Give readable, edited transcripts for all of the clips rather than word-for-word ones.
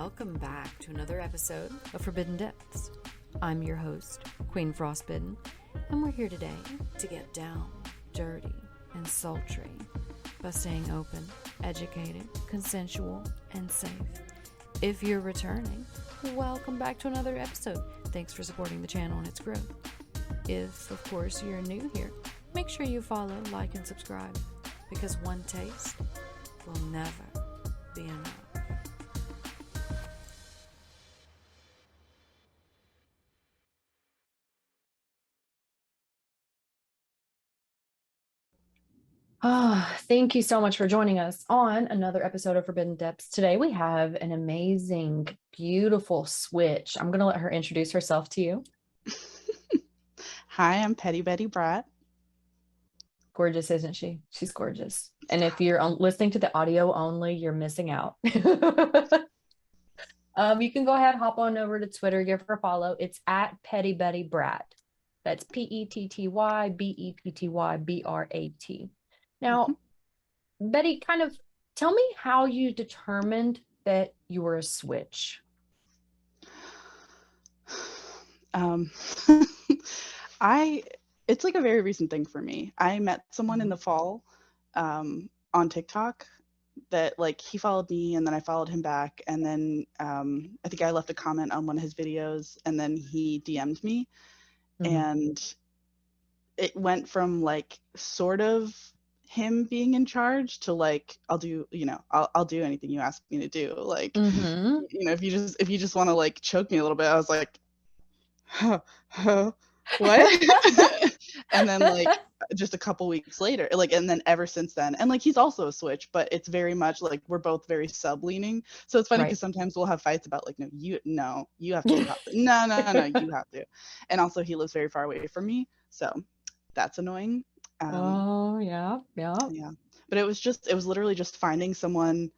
welcome back to another episode of Forbidden Depths. I'm your host, Queen Frostbitten, and we're here today to get down, dirty, and sultry by staying open, educated, consensual, and safe. If you're returning, welcome back to another episode. Thanks for supporting the channel and its growth. If, of course, you're new here, make sure you follow, like, and subscribe, because one taste will never be enough. Thank you so much for joining us on another episode of Forbidden Depths. Today we have an amazing, beautiful switch. I'm going to let her introduce herself to you. Hi, I'm Petty Betty Bratt. Gorgeous, isn't she? She's gorgeous. And if you're listening to the audio only, you're missing out. You can go ahead, hop on over to Twitter, give her a follow. It's at Petty Betty Bratt. That's PettyBettybrat. Now, Betty, kind of tell me how you determined that you were a switch. It's like a very recent thing for me. I met someone in the fall on TikTok that like he followed me and then I followed him back. And then I think I left a comment on one of his videos and then he DM'd me. And it went from like sort of him being in charge to like I'll do anything you ask me to do, like if you just want to like choke me a little bit. I was like what? And then like just a couple weeks later, like, and then ever since then, and like he's also a switch, but it's very much like we're both very sub leaning, so it's funny because sometimes we'll have fights about like you have to no you have to, and also he lives very far away from me, so that's annoying. Yeah, but it was literally just finding someone.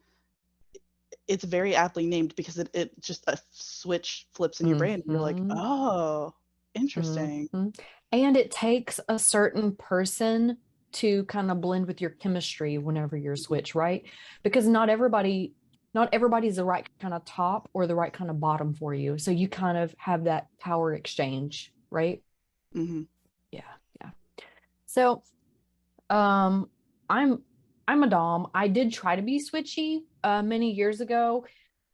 It's very aptly named because it just a switch flips in your brain and you're like, oh, interesting. And it takes a certain person to kind of blend with your chemistry whenever you're a switch, right? Because not everybody's the right kind of top or the right kind of bottom for you, so you kind of have that power exchange, right? Yeah. So I'm a dom. I did try to be switchy many years ago,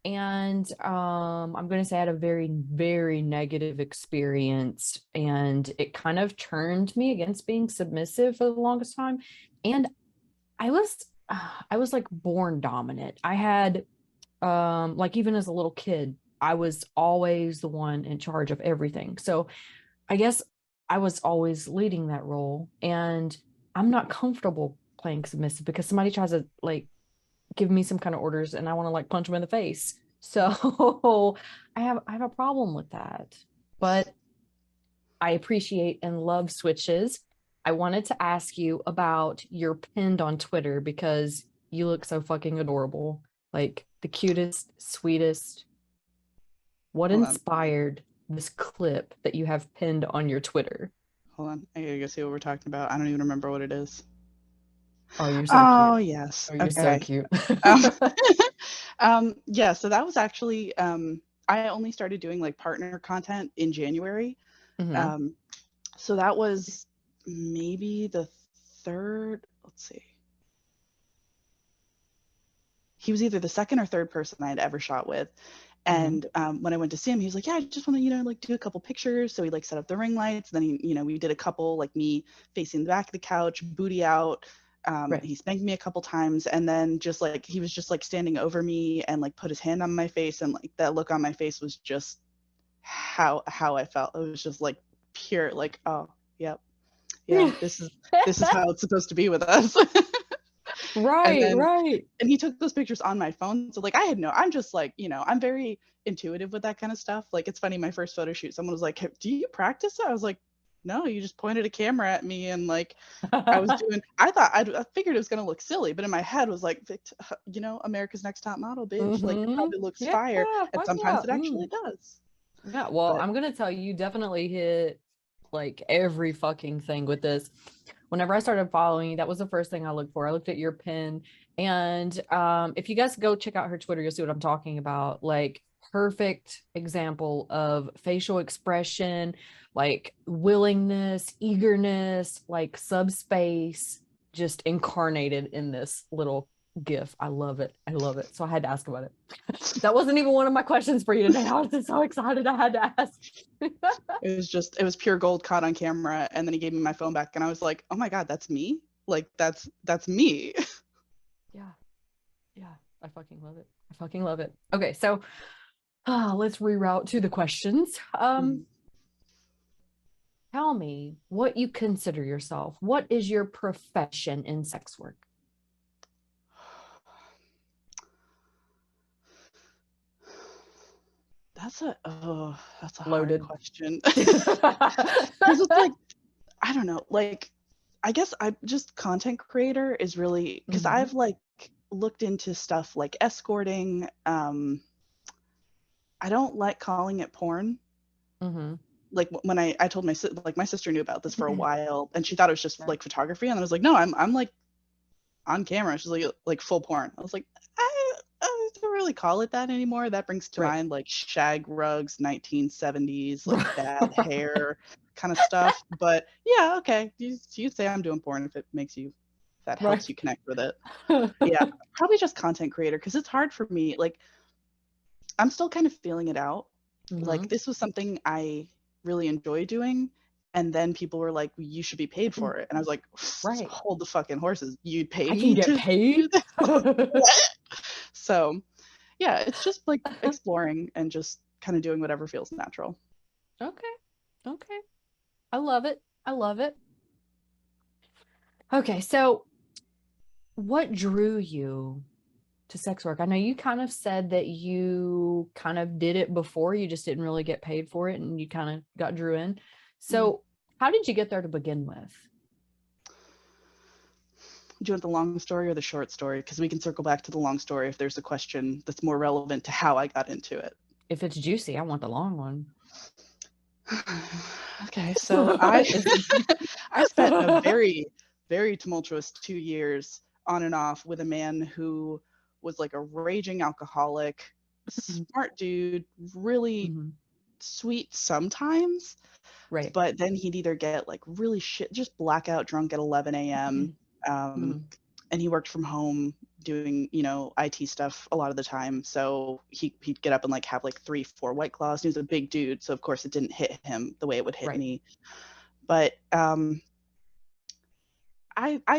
and I'm going to say I had a very, very negative experience, and it kind of turned me against being submissive for the longest time. And I was like born dominant. I had like even as a little kid, I was always the one in charge of everything. So I guess I was always leading that role, and I'm not comfortable playing submissive because somebody tries to like give me some kind of orders and I want to like punch them in the face. So I have a problem with that, but I appreciate and love switches. I wanted to ask you about your pinned on Twitter because you look so fucking adorable. Like the cutest, sweetest. What inspired this clip that you have pinned on your Twitter? Hold on, I gotta go see what we're talking about. I don't even remember what it is. Oh, you're so cute. Oh, yes. Oh, you're so cute. Yeah, so that was actually, I only started doing like partner content in January. So that was maybe the third, let's see. He was either the second or third person I had ever shot with. And when I went to see him, he was like, yeah, I just want to, like do a couple pictures. So he like set up the ring lights. Then he, we did a couple, like me facing the back of the couch, booty out. He spanked me a couple times, and then just like he was just like standing over me and like put his hand on my face, and like that look on my face was just how I felt. It was just like pure like, oh yeah, this is how it's supposed to be with us. Right. And he took those pictures on my phone, so like I'm just like, I'm very intuitive with that kind of stuff. Like it's funny, my first photo shoot, someone was like, do you practice it? I was like, no, you just pointed a camera at me, and like I figured it was gonna look silly, but in my head was like, America's Next Top Model, bitch. Like it probably looks fire, and sometimes it actually does. Yeah, well, I'm gonna tell you, you definitely hit like every fucking thing with this. whenever I started following you, that was the first thing I looked for. I looked at your pin, and if you guys go check out her Twitter, you'll see what I'm talking about. Like, perfect example of facial expression, like willingness, eagerness, like subspace, just incarnated in this little GIF. I love it. I love it. So I had to ask about it. That wasn't even one of my questions for you today. I was just so excited I had to ask. It was pure gold caught on camera, and then he gave me my phone back, and I was like, oh my god, that's me. Like that's me. Yeah. I fucking love it. I fucking love it. Okay, so let's reroute to the questions. Tell me what you consider yourself. What is your profession in sex work? That's a Loaded hard question. Because it's like, I don't know, like, I guess I just content creator is really, because I've like looked into stuff like escorting. I don't like calling it porn. Like when I told my sister knew about this for a while, and she thought it was just like photography, and I was like, no, I'm like on camera. She's like full porn. I was like, I don't really call it that anymore. That brings to mind like shag rugs, 1970s, like bad hair kind of stuff. But yeah, okay, you say I'm doing porn if it makes you, that helps you connect with it. Yeah, probably just content creator, because it's hard for me. Like, I'm still kind of feeling it out. Like, this was something I really enjoy doing, and then people were like, you should be paid for it, and I was like, hold the fucking horses, you'd pay me to get paid? So yeah, it's just like exploring and just kind of doing whatever feels natural. Okay, I love it. Okay, so what drew you to sex work? I know you kind of said that you kind of did it before, you just didn't really get paid for it, and you kind of got drew in. So how did you get there to begin with? Do you want the long story or the short story? Because we can circle back to the long story if there's a question that's more relevant to how I got into it. If it's juicy, I want the long one. Okay, so I spent a very, very tumultuous 2 years on and off with a man who was like a raging alcoholic, smart dude, really sweet sometimes. Right. But then he'd either get like really shit, just blackout drunk at 11 a.m. And he worked from home doing, IT stuff a lot of the time. So he'd get up and like have like 3-4 White Claws. He was a big dude, so of course it didn't hit him the way it would hit me. But I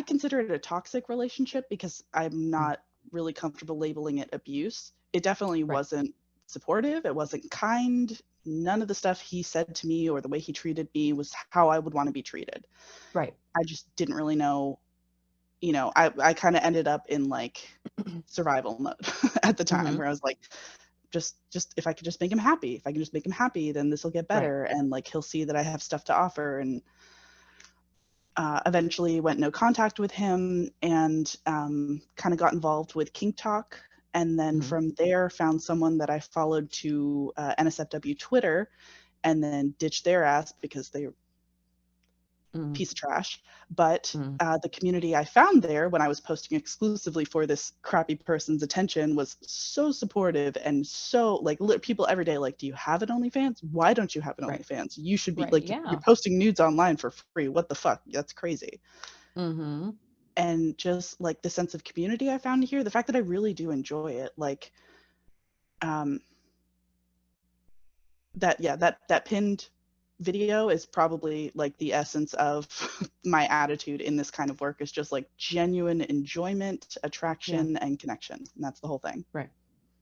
consider it a toxic relationship because I'm not really comfortable labeling it abuse. It definitely wasn't supportive. It wasn't kind. None of the stuff he said to me or the way he treated me was how I would want to be treated. Right. I just didn't really know. I kind of ended up in like survival mode at the time, where I was like, just if I could just make him happy, then this will get better. And like, he'll see that I have stuff to offer. And eventually went no contact with him, and kind of got involved with Kink Talk. And then from there found someone that I followed to NSFW Twitter, and then ditched their ass because they piece of trash. But the community I found there when I was posting exclusively for this crappy person's attention was so supportive, and so like people every day like, do you have an OnlyFans? Why don't you have an OnlyFans? You should be you're posting nudes online for free. What the fuck? That's crazy. And just like the sense of community I found here, the fact that I really do enjoy it, like that pinned video is probably like the essence of my attitude in this kind of work, is just like genuine enjoyment, attraction, and connection. And that's the whole thing. Right.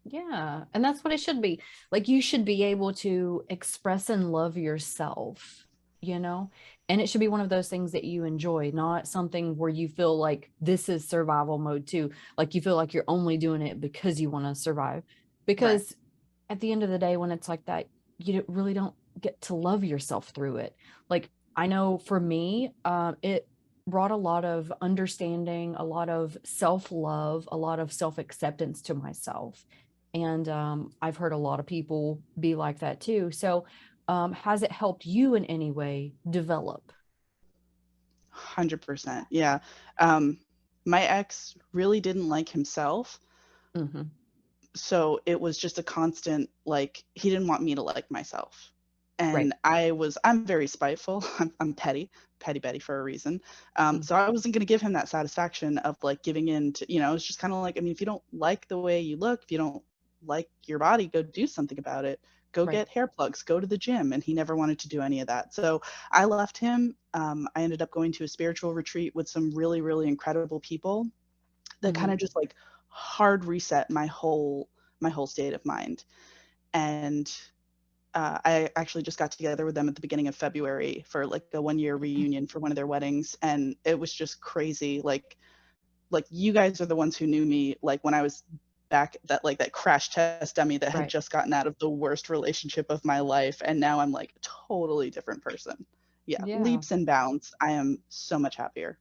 Yeah. And that's what it should be. Like, you should be able to express and love yourself, and it should be one of those things that you enjoy, not something where you feel like this is survival mode too. Like, you feel like you're only doing it because you want to survive. Because at the end of the day, when it's like that, you really don't get to love yourself through it. Like, I know for me, it brought a lot of understanding, a lot of self-love, a lot of self-acceptance to myself. And I've heard a lot of people be like that too. So has it helped you in any way develop? 100%. Yeah. Um, my ex really didn't like himself. Hmm. So it was just a constant, like, he didn't want me to like myself. Right. And I'm very spiteful. I'm petty Betty for a reason. Mm. So I wasn't going to give him that satisfaction of like giving in to, it's just kind of like, I mean, if you don't like the way you look, if you don't like your body, go do something about it. Go Right. get hair plugs, go to the gym. And he never wanted to do any of that. So I left him. I ended up going to a spiritual retreat with some really, really incredible people that kind Hmm. of just like hard reset my whole state of mind. And I actually just got together with them at the beginning of February for like a 1 year reunion for one of their weddings, and it was just crazy. Like you guys are the ones who knew me like when I was back, that like that crash test dummy that had Right. just gotten out of the worst relationship of my life, and now I'm like a totally different person. Yeah, Yeah. leaps and bounds. I am so much happier.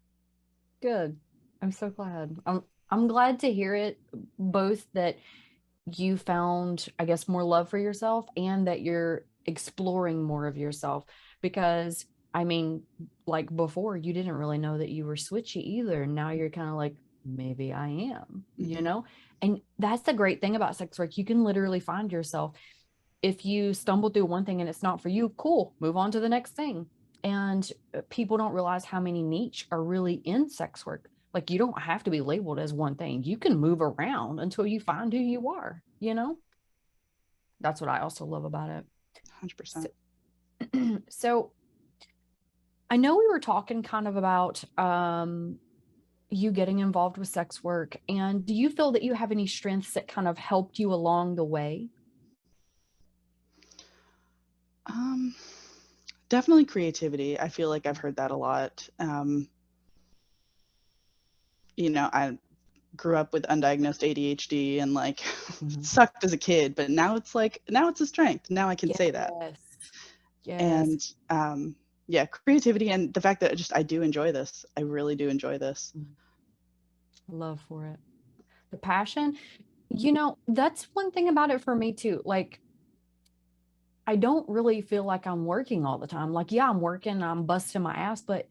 Good. I'm so glad. I'm glad to hear it, both that you found, I guess, more love for yourself and that you're exploring more of yourself. Because I mean, like before, you didn't really know that you were switchy either. Now you're kind of like, maybe I am, Hmm. And that's the great thing about sex work. You can literally find yourself. If you stumble through one thing and it's not for you, cool, move on to the next thing. And people don't realize how many niche are really in sex work. Like you don't have to be labeled as one thing. You can move around until you find who you are. That's what I also love about it. So, 100%. so I know we were talking kind of about you getting involved with sex work. And do you feel that you have any strengths that kind of helped you along the way? Um, Definitely creativity. I feel like I've heard that a lot. I grew up with undiagnosed ADHD and like Mhm. sucked as a kid, but now it's a strength. Now I can say that. Yes. Yes. And yeah, creativity and the fact that I do enjoy this. I really do enjoy this. Love for it. The passion, that's one thing about it for me too. Like, I don't really feel like I'm working all the time. Like, yeah, I'm working, I'm busting my ass, but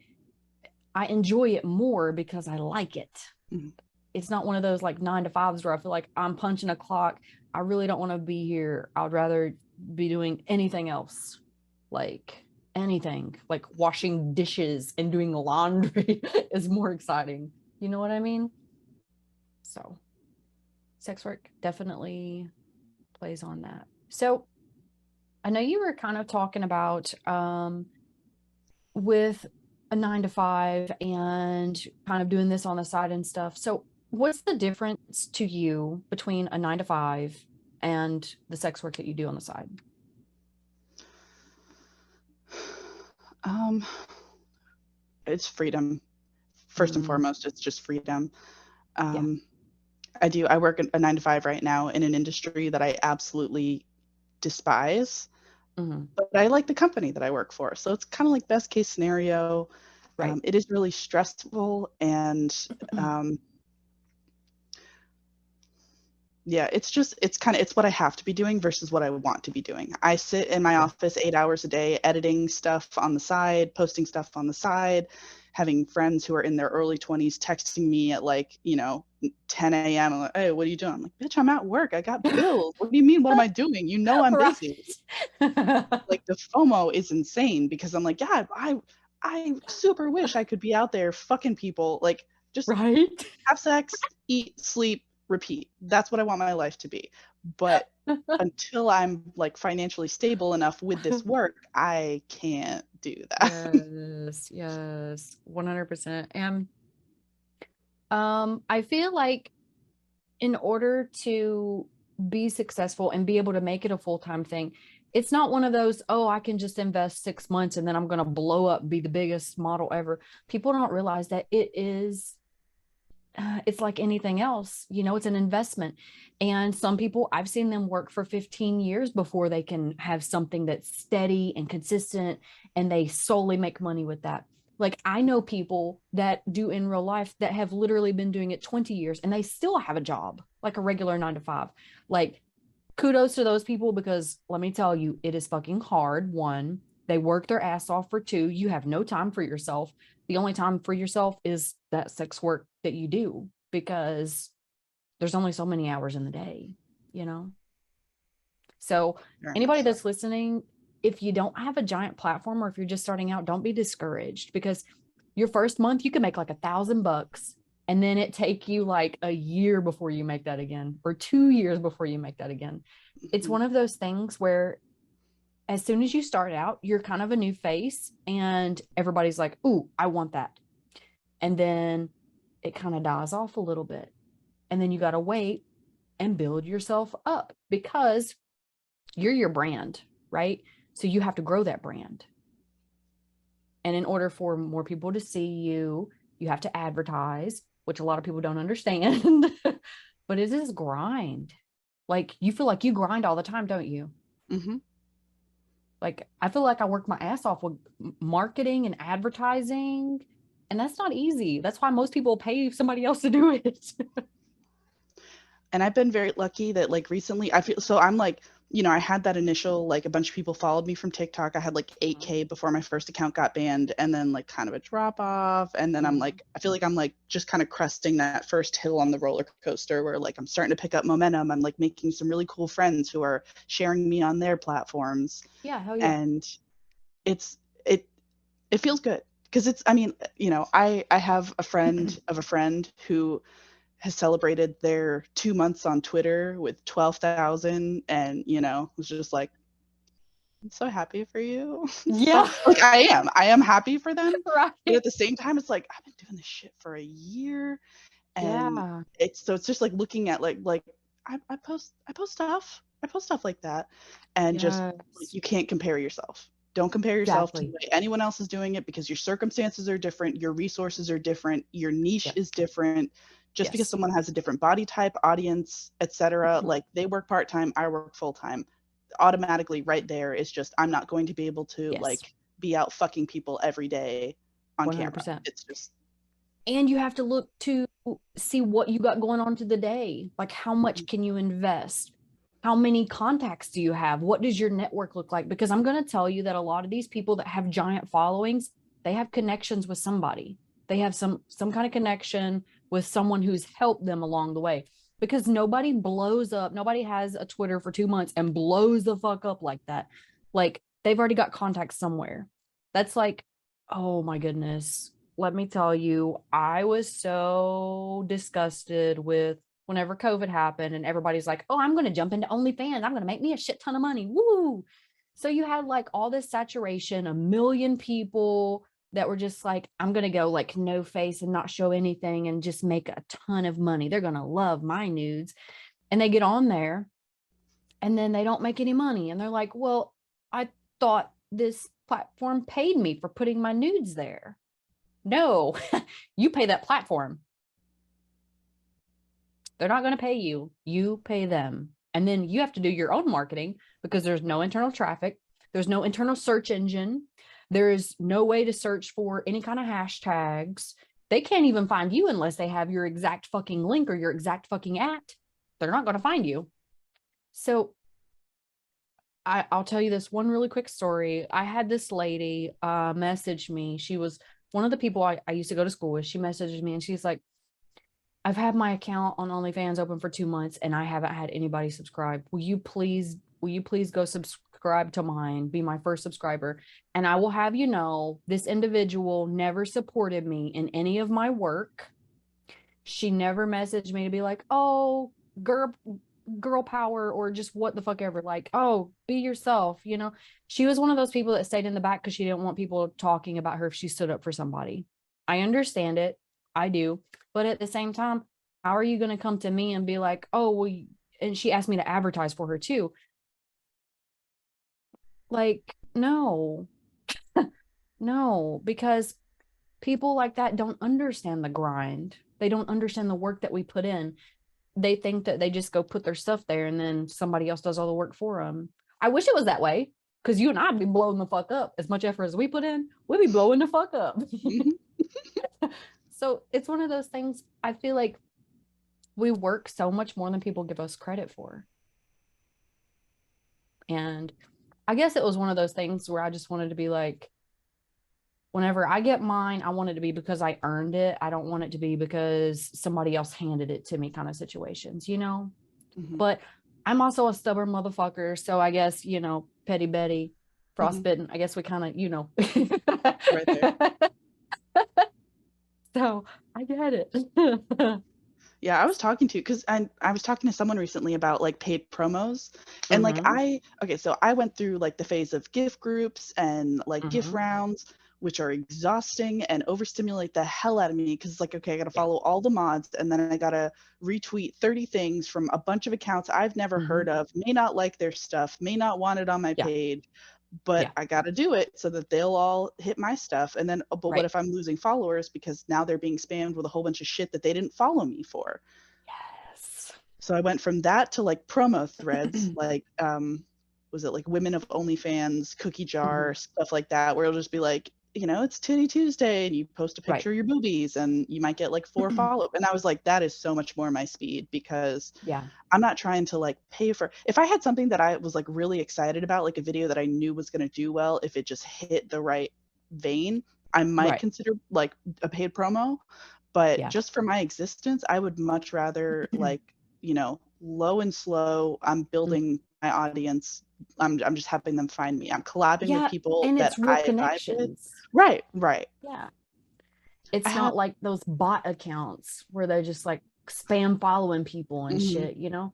I enjoy it more because I like it. Mhm. It's not one of those like 9 to 5s where I feel like I'm punching a clock. I really don't want to be here. I would rather be doing anything else, like anything, like washing dishes and doing laundry is more exciting. You know what I mean? So, sex work definitely plays on that. So, I know you were kind of talking about with a 9 to 5 and kind of doing this on the side and stuff. So, what's the difference to you between a 9 to 5 and the sex work that you do on the side? Um, it's freedom. First and Mm, foremost, it's just freedom. yeah. Um, I work a 9 to 5 right now in an industry that I absolutely despise, Hmm. but I like the company that I work for. So it's kind of like best case scenario. Right. It is really stressful and yeah, it's what I have to be doing versus what I want to be doing. I sit in my Yeah. office 8 hours a day, editing stuff on the side, posting stuff on the side, having friends who are in their early 20s texting me at like, 10 a.m. I'm like, hey, what are you doing? I'm like, bitch, I'm at work. I got bills. What do you mean? What am I doing? You know I'm Right. busy. Like the FOMO is insane because I'm like, yeah, I super wish I could be out there fucking people. Like just Right. have sex, eat, sleep, repeat. That's what I want my life to be. But until I'm like financially stable enough with this work, I can't do that. Yes, yes, 100%. And I feel like in order to be successful and be able to make it a full-time thing, it's not one of those, oh, I can just invest 6 months and then I'm going to blow up, be the biggest model ever. People don't realize that it's like anything else, it's an investment. And some people, I've seen them work for 15 years before they can have something that's steady and consistent and they solely make money with that. Like I know people that do in real life that have literally been doing it 20 years and they still have a job, like a regular 9 to 5. Like kudos to those people because let me tell you, it is fucking hard. One, They work their ass off for 2. You have no time for yourself. The only time for yourself is that sex work that you do, because there's only so many hours in the day, you know? So Very much anybody so. that's listening, if you don't have a giant platform, or if you're just starting out, don't be discouraged, because your first month you can make like $1,000, and then it take you like a year before you make that again, or 2 years before you make that again. It's Mhm. one of those things where as soon as you start out, you're kind of a new face and everybody's like, "Ooh, I want that." And then it kind of dies off a little bit. And then you got to wait and build yourself up, because you're your brand, right? So you have to grow that brand. And in order for more people to see you, you have to advertise, which a lot of people don't understand. But it is grind. Like, you feel like you grind all the time, don't you? Mm-hmm. Like, I feel like I work my ass off with marketing and advertising, and that's not easy. That's why most people pay somebody else to do it. And I've been very lucky that like recently I feel so I'm like, you know, I had that initial like a bunch of people followed me from TikTok. I had like 8K before my first account got banned, and then like kind of a drop off. And then I'm like, I feel like I'm like just kind of cresting that first hill on the roller coaster where like I'm starting to pick up momentum. I'm like making some really cool friends who are sharing me on their platforms. Yeah, hell yeah. And it's it feels good because it's I mean, you know, I have a friend of a friend who has celebrated their 2 months on Twitter with 12,000, and you know was just like, I'm so happy for you. So Yeah, like I am happy for them, but right. at the same time it's like I've been doing this shit for a year, and Yeah. it's just like looking at like I post stuff like that, and just like Yes. you can't compare yourself. Don't compare yourself to the Exactly. way anyone else is doing it, because your circumstances are different, your resources are different, your niche Yep. is different. Just because Yes. someone has a different body type, audience, etc., like they work part-time, I work full-time, automatically right there is just I'm not going to be able to Yes. like be out fucking people every day on camera. 100%. It's just And you have to look to see what you got going on to the day. Like, how much mhm, can you invest? How many contacts do you have? What does your network look like? Because I'm going to tell you that a lot of these people that have giant followings, they have connections with somebody. They have some kind of connection with someone who's helped them along the way. Because nobody blows up, nobody has a Twitter for 2 months and blows the fuck up like that. Like, they've already got contacts somewhere. That's like, oh my goodness, let me tell you, I was so disgusted with whenever COVID happened and everybody's like, "Oh, I'm going to jump into OnlyFans. I'm going to make me a shit ton of money." Woo. So you had like all this saturation, a million people that were just like, "I'm going to go like no face and not show anything and just make a ton of money. They're going to love my nudes." And they get on there and then they don't make any money. And they're like, "Well, I thought this platform paid me for putting my nudes there." No, you pay that platform. They're not going to pay you. You pay them. And then you have to do your own marketing, because there's no internal traffic. There's no internal search engine. There's no way to search for any kind of hashtags. They can't even find you unless they have your exact fucking link or your exact fucking at. They're not going to find you. So I'll tell you this one really quick story. I had this lady message me. She was one of the people I used to go to school with. She messaged me and she's like, "I've had my account on OnlyFans open for 2 months and I haven't had anybody subscribe. Will you please go subscribe to mine, be my first subscriber? And I will have you know, this individual never supported me in any of my work. She never messaged me to be like, oh, girl power, or just what the fuck ever. Like, oh, be yourself, you know? She was one of those people that stayed in the back because she didn't want people talking about her if she stood up for somebody. I understand it. I do. But at the same time, how are you going to come to me and be like, oh, well, and she asked me to advertise for her too. Like, no, no, because people like that don't understand the grind. They don't understand the work that we put in. They think that they just go put their stuff there and then somebody else does all the work for them. I wish it was that way, because you and I'd be blowing the fuck up. As much effort as we put in, we'd be blowing the fuck up. mhm. So it's one of those things. I feel like we work so much more than people give us credit for. And I guess it was one of those things where I just wanted to be like, whenever I get mine, I want it to be because I earned it. I don't want it to be because somebody else handed it to me kind of situations, you know? Mhm. But I'm also a stubborn motherfucker. So I guess, you know, Petty Betty, Mhm. frostbitten. I guess we kind of, you know. Right there. So I get it. Yeah, I was talking to because I was talking to someone recently about like paid promos, and like Hmm. so I went through like the phase of gift groups and like gift Hmm. rounds, which are exhausting and overstimulate the hell out of me because it's like, okay, I got to Yeah. follow all the mods, and then I got to retweet 30 things from a bunch of accounts I've never Hmm. heard of, may not like their stuff, may not want it on my Yeah. page, but Yeah. I got to do it so that they'll all hit my stuff. And then, but what Right. if I'm losing followers because now they're being spammed with a whole bunch of shit that they didn't follow me for? Yes. So I went from that to like promo threads, like was it like Women of OnlyFans, Cookie Hmm. Jar, stuff like that, where it'll just be like, you know, it's Titty Tuesday, and you post a Right. picture of your boobies, and you might get like 4 follow. And I was like, that is so much more my speed because Yeah. I'm not trying to like pay for. If I had something that I was like really excited about, like a video that I knew was going to do well, if it just hit the right vein, I might Right. consider like a paid promo. But Yeah. just for my existence, I would much rather like, you know, low and slow. I'm building my audience. I'm just helping them find me. I'm collabing with Yeah. people And that it's real I vibe with. connections. Right, right. Yeah. I It's have not like those bot accounts where they just like spam following people and mhm, shit, you know?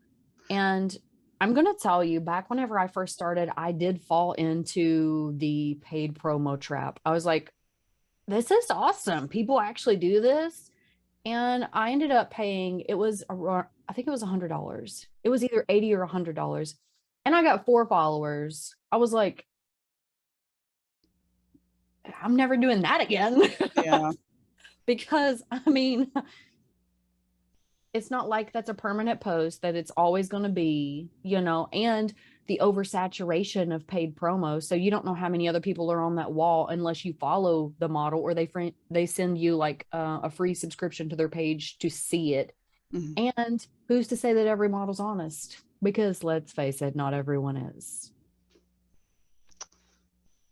And I'm going to tell you, back whenever I first started, I did fall into the paid promo trap. I was like, this is awesome. People actually do this. And I ended up paying, it was, I think it was $100. It was either 80 or $100. And I got 4 followers. I was like, I'm never doing that again. yeah. Because I mean, it's not like that's a permanent post that it's always going to be, you know, and the oversaturation of paid promos. So you don't know how many other people are on that wall unless you follow the model or they send you like a free subscription to their page to see it. Mhm. And who's to say that every model's honest? Because let's face it, not everyone is.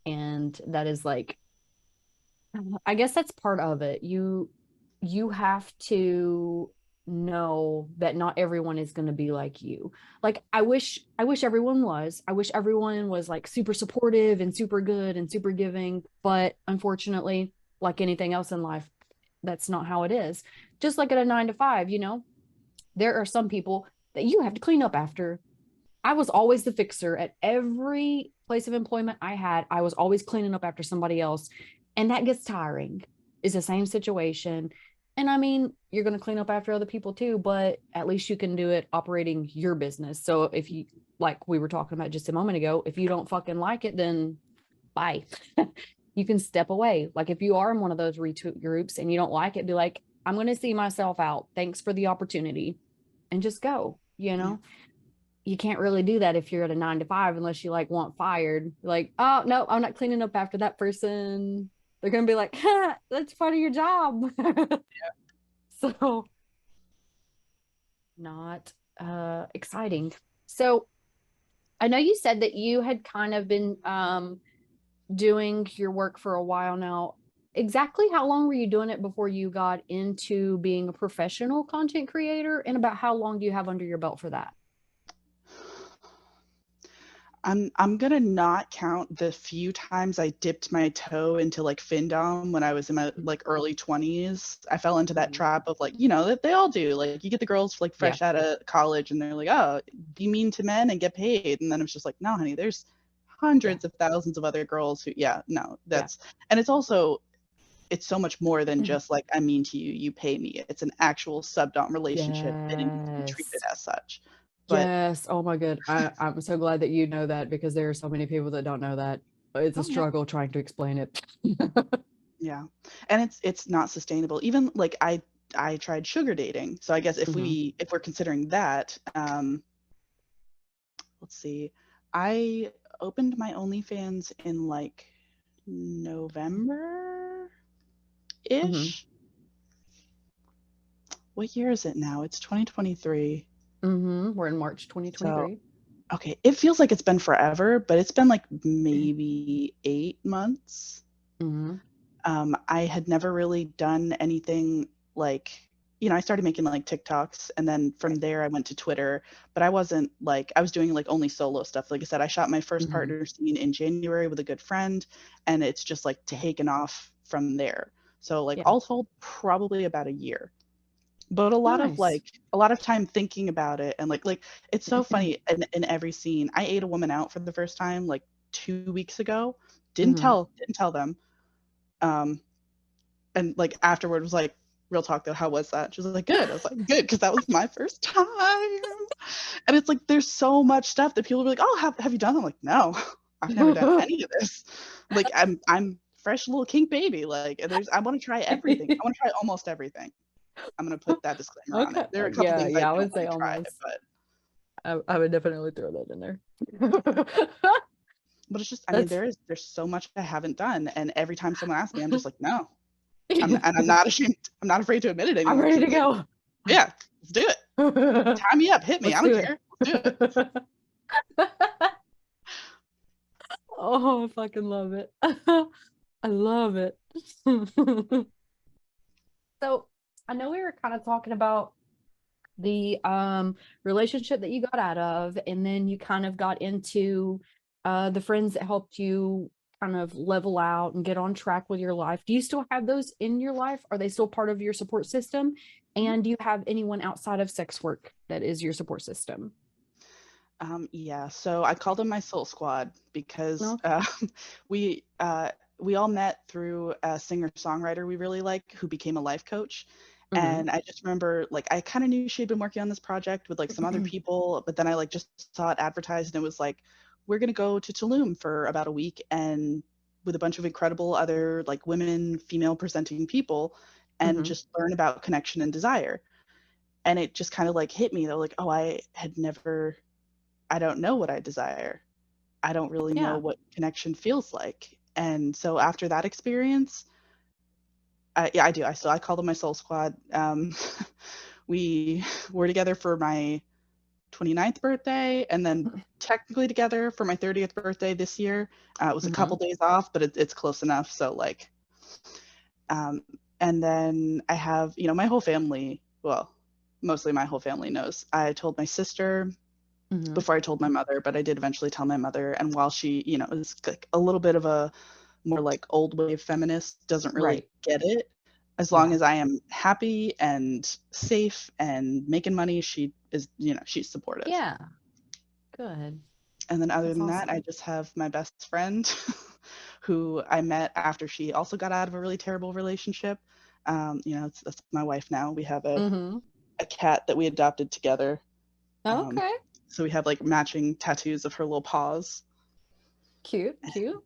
And that is like, I guess that's part of it. You have to know that not everyone is going to be like you. Like I wish everyone was. I wish everyone was like super supportive and super good and super giving, but unfortunately, like anything else in life, that's not how it is. Just like at a 9 to 5, you know, there are some people that you have to clean up after. I was always the fixer at every place of employment I had. I was always cleaning up after somebody else. And that gets tiring. It's the same situation. And I mean, you're going to clean up after other people too, but at least you can do it operating your business. So if you, like we were talking about just a moment ago, if you don't fucking like it, then bye. You can step away. Like if you are in one of those retweet groups and you don't like it, be like, I'm going to see myself out. Thanks for the opportunity. And just go, you Yeah. know? You can't really do that if you're at a 9 to 5 unless you like want fired. Like, oh no, I'm not cleaning up after that person. They're gonna be like, that's part of your job. So not exciting. So I know you said that you had kind of been doing your work for a while now. Exactly how long were you doing it before you got into being a professional content creator? And about how long do you have under your belt for that? I'm gonna not count the few times I dipped my toe into like Findom when I was in my like early 20s. I fell into that Mhm. trap of like, you know, that they all do. Like you get the girls like Yeah, fresh out of college and they're like, oh, be mean to men and get paid. And then it's just like, no, honey, there's yeah, hundreds of thousands of other girls who, yeah, no, yeah. that's, and it's also, it's so much more than just like, I'm mean to you, you pay me. It's an actual sub-dom relationship and it needs to be treated Yes. as such. But Yes. Oh my good. I'm so glad that you know that because there are so many people that don't know that. It's a oh yeah. struggle trying to explain it. Yeah. And it's not sustainable. Even like I tried sugar dating. So I guess Hmm. if we're considering that, let's see. I opened my OnlyFans in like November-ish. Hmm. What year is it now? It's 2023. Hmm. We're in March So 2023. Okay, it feels like it's been forever, but it's been like maybe 8 months. Mm-hmm. I had never really done anything like, I started making like TikToks, and then from Right. there I went to Twitter, but I wasn't like, I was doing like only solo stuff. Like I said, I shot my first Mm-hmm. partner scene in January with a good friend, and it's just like Yeah. taken off from there. So like Yeah. all told, probably about a year. But Nice. a lot of time thinking about it, and like it's so funny in every scene. I ate a woman out for the first time like 2 weeks ago. Mm-hmm. Didn't tell them. Um, and like afterward was like, real talk though, how was that? She was like, good. I was like, good, because that was my first time. And it's like there's so much stuff that people are like, oh, have you done that? I'm like, no, I've never done any of this. Like I'm fresh little kink baby. Like there's I want to try everything. I want to try almost everything. I'm gonna put that disclaimer on it. Okay. There are a couple Yeah, things I yeah, I don't would want say to try, almost. I would definitely throw that in there. but it's just, I mean, That's there's so much I haven't done, and every time someone asks me, I'm just like, no. I'm not ashamed. I'm not afraid to admit it I'm anymore. ready Because to I'm like, go. yeah, let's do it. Tie me up, hit me. I Let's don't do it. care. Let's do it. Oh, I fucking love it. I love it. So I know we were kind of talking about the relationship that you got out of, and then you kind of got into the friends that helped you kind of level out and get on track with your life. Do you still have those in your life? Are they still part of your support system? And do you have anyone outside of sex work that is your support system? Yeah, so I call them my soul squad because Okay. we uh, we all met through a singer-songwriter we really like who became a life coach. Hmm. And I just remember like I kind of knew she had been working on this project with like some other people, but then I like just saw it advertised and it was like, we're gonna go to Tulum for about a week and with a bunch of incredible other like women, female presenting people and Hmm. just learn about connection and desire. And it just kind of like hit me though, like, oh, I don't know what I desire. I don't really know Yeah. what connection feels like. And so after that experience, yeah, I do. I call them my soul squad. We were together for my 29th birthday and then technically together for my 30th birthday this year. It was a Hmm. couple days off, but it's close enough. So like, um, and then I have, my whole family, well, mostly my whole family knows. I told my sister Hmm. before I told my mother, but I did eventually tell my mother. And while she, is like a little bit of a more like old wave feminist, doesn't really Right. get it. As long Yeah. as I am happy and safe and making money, she is, she's supportive. Yeah. Good. And then other That's than that, I awesome. just have my best friend who I met after she also got out of a really terrible relationship. That's my wife now. We have Hmm. a cat that we adopted together. Um, Okay. so we have like matching tattoos of her little paws. Cute. Cute.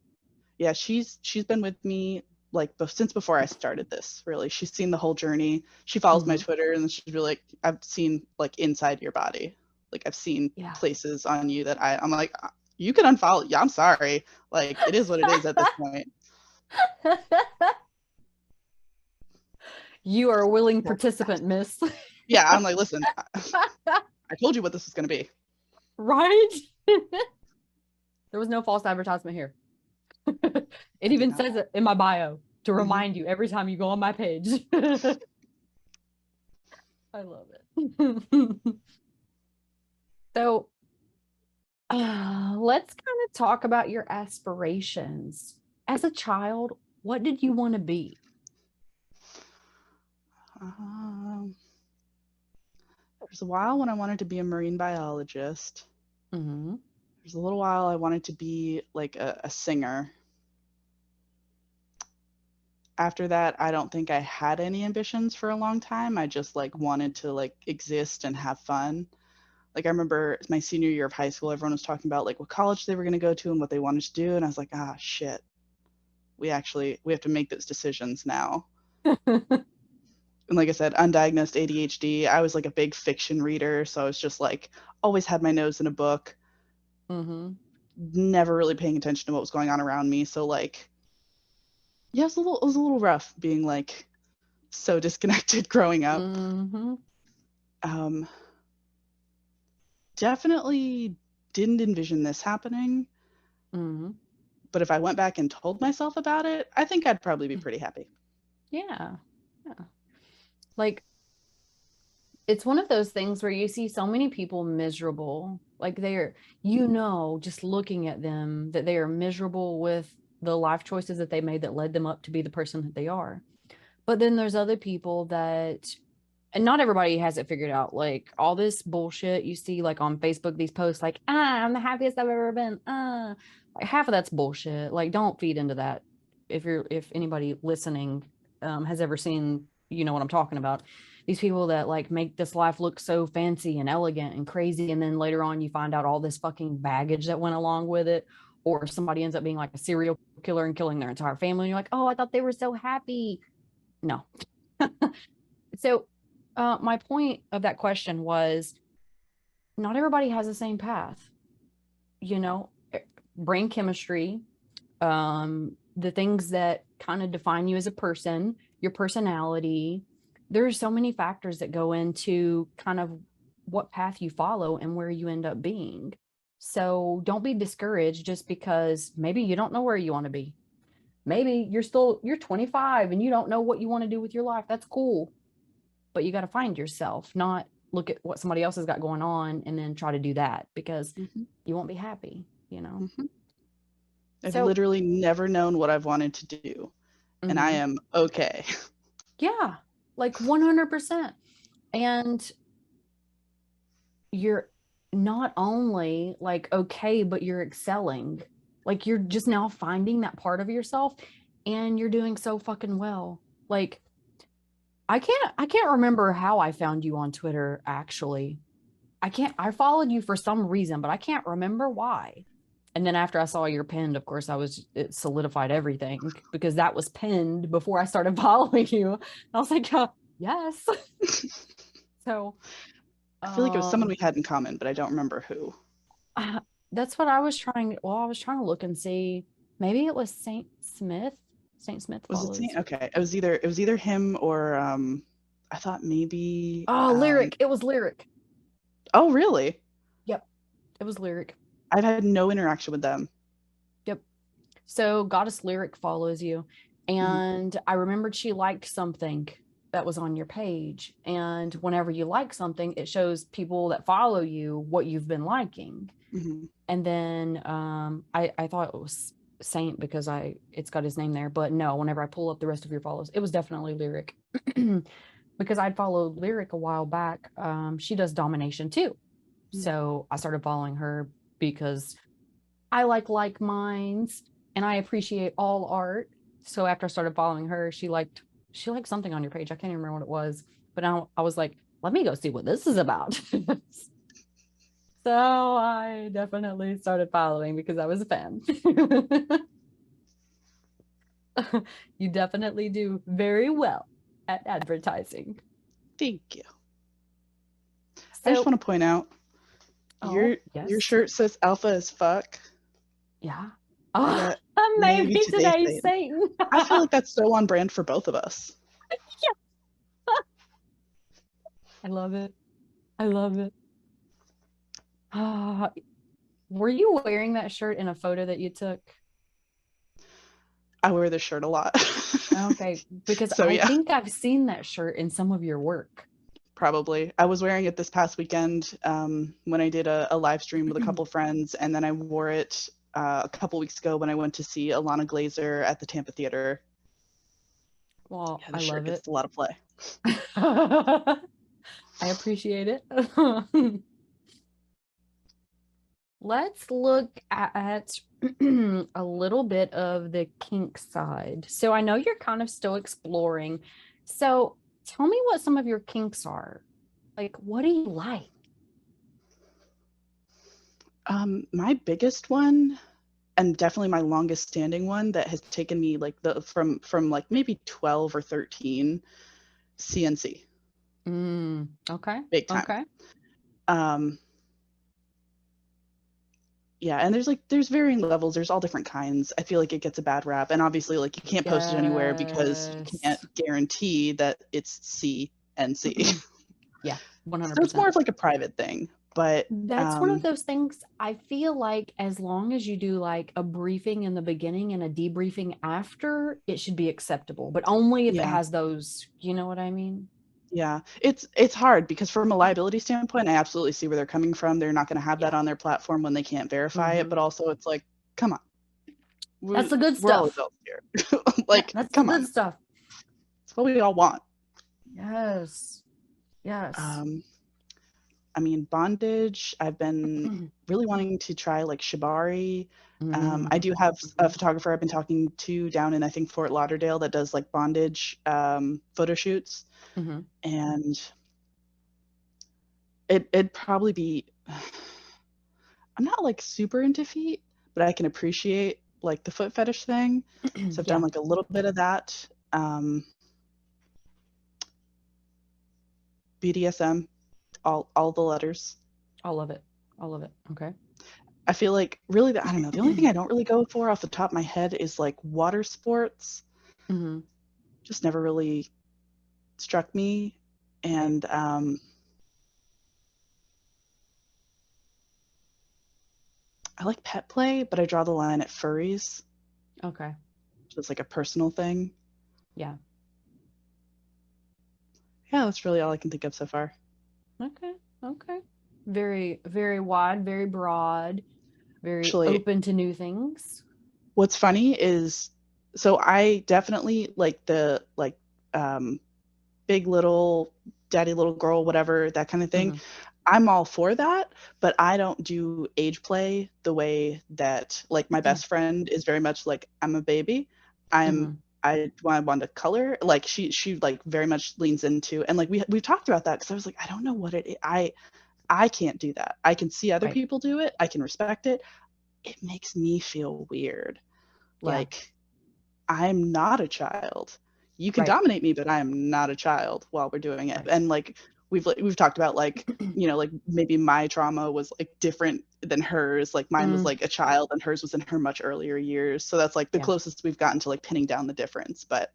Yeah, she's been with me like since before I started this. Really, she's seen the whole journey. She follows my Hmm. Twitter, and she'd be like, "I've seen like inside your body. Like I've seen Yeah. places on you that I'm like, you can unfollow. Yeah, I'm sorry. Like it is what it is at this point." You are a willing participant, miss. Yeah, I'm like, listen, I told you what this was gonna be. Right? There was no false advertisement here. It I did even not. says it in my bio to Hmm. remind you every time you go on my page. I love it. So, let's kind of talk about your aspirations. As a child, what did you want to be? Um, there's a while when I wanted to be a marine biologist. Hmm. There's a little while I wanted to be like a singer. After that, I don't think I had any ambitions for a long time. I just like wanted to like exist and have fun. Like I remember my senior year of high school, everyone was talking about like what college they were going to go to and what they wanted to do, and I was like, ah, shit. We have to make those decisions now. And like I said, undiagnosed ADHD. I was like a big fiction reader, so I was just like always had my nose in a book, Hmm. never really paying attention to what was going on around me. So like, yeah, it was a little rough being like so disconnected growing up. Hmm. Um, Definitely. didn't envision this happening. Mm-hmm. But if I went back and told myself about it, I think I'd probably be pretty happy. Yeah. Yeah. Like, it's one of those things where you see so many people miserable. Like they're, just looking at them, that they are miserable with the life choices that they made that led them up to be the person that they are. But then there's other people that, and not everybody has it figured out. Like all this bullshit you see like on Facebook, these posts like, I'm the happiest I've ever been. Like half of that's bullshit. Like don't feed into that. If anybody listening has ever seen, you know what I'm talking about. These people that like make this life look so fancy and elegant and crazy, and then later on you find out all this fucking baggage that went along with it, or somebody ends up being like a serial killer and killing their entire family, and you're like, oh, I thought they were so happy. No. So my point of that question was, not everybody has the same path. Brain chemistry, the things that kind of define you as a person, your personality. There's so many factors that go into kind of what path you follow and where you end up being. So don't be discouraged just because maybe you don't know where you want to be. Maybe you're 25 and you don't know what you want to do with your life. That's cool. But you got to find yourself, not look at what somebody else has got going on and then try to do that, because you won't be happy, I've literally never known what I've wanted to do, and I am okay. Yeah, like 100%. And you're not only like okay, but you're excelling. Like you're just now finding that part of yourself, and you're doing so fucking well. Like I can't remember how I found you on Twitter, actually. I followed you for some reason, but I can't remember why. And then after I saw your pinned, of course, it solidified everything, because that was pinned before I started following you. And I was like, yes. So I feel like it was someone we had in common, but I don't remember who. That's what I was trying to look and see. Maybe it was Saint Smith. Saint Smith was it Saint? Okay, it was either him or I thought maybe Lyric. It was Lyric. Oh really? Yep, it was Lyric. I've had no interaction with them. Yep. So Goddess Lyric follows you, and I remembered she liked something that was on your page, and whenever you like something, it shows people that follow you what you've been liking. And then I thought it was Saint because it's got his name there, but no, whenever I pull up the rest of your follows, it was definitely Lyric. Because I'd followed Lyric a while back. She does domination too, so I started following her because I like minds and I appreciate all art. So after I started following her, she liked something on your page. I can't even remember what it was, but I was like, let me go see what this is about. So I definitely started following because I was a fan. You definitely do very well at advertising. Thank you. So, I just want to point out, your shirt says alpha as fuck. Yeah. Oh, maybe today's Satan. I feel like that's so on brand for both of us. Yeah. I love it. I love it. Were you wearing that shirt in a photo that you took? I wear this shirt a lot. Okay, because I think I've seen that shirt in some of your work. Probably. I was wearing it this past weekend when I did a live stream with a couple friends, and then I wore it a couple weeks ago when I went to see Alana Glazer at the Tampa Theater. Well, I love it. It's a lot of play. I appreciate it. Let's look at a little bit of the kink side. So I know you're kind of still exploring. So tell me what some of your kinks are. Like, what do you like? My biggest one, and definitely my longest standing one that has taken me like from like maybe 12 or 13, CNC. Okay. Big time. Okay. Yeah, and there's varying levels. There's all different kinds. I feel like it gets a bad rap, and obviously like you can't post it anywhere because you can't guarantee that it's CNC. Yeah, 100%. So it's more of like a private thing. But That's one of those things. I feel like as long as you do like a briefing in the beginning and a debriefing after, it should be acceptable, but only if it yeah, has those, you know what I mean? yeah, it's hard because from a liability standpoint, I absolutely see where they're coming from. They're not going to have that Yeah. on their platform when they can't verify it. Hmm. But also, it's like, come on, That's the good we're all stuff. adults here. Yeah, Like, that's the come good on, stuff. it's what we all want. Yes. Yes. Um, I mean, bondage. I've been really wanting to try like shibari. I Mhm, do have a mhm, photographer I've been talking to down in I think Fort Lauderdale that does like bondage photo shoots, mhm. and it'd probably be. I'm not like super into feet, but I can appreciate like the foot fetish thing. So I've done Yeah, like a little bit of that. BDSM, all the letters. all of it. All of it. Okay. I feel like really I don't know. The only thing I don't really go for off the top of my head is like water sports. Hmm. Just never really struck me. Right. And I like pet play, but I draw the line at furries. Okay. So it's like a personal thing. Yeah. Yeah, that's really all I can think of so far. Okay. Okay. Very, very wide, very broad, very Actually, open to new things. what's funny is so I definitely like the like um big little daddy little girl whatever that kind of thing. Hmm. I'm all for that, but I don't do age play the way that like my best friend is very much like I'm a baby. I'm Hmm. I want to color like she like very much leans into and like we've talked about that because I was like I don't know what it is. I can't do that. I can see other Right. people do it. I can respect it. It makes me feel weird. Yeah. Like I'm not a child. You can Right. dominate me, but I am not a child while we're doing it. Right. And like we've talked about like like maybe my trauma was like different than hers. Like mine was Mm, like a child and hers was in her much earlier years. So that's like the yeah. closest we've gotten to like pinning down the difference. But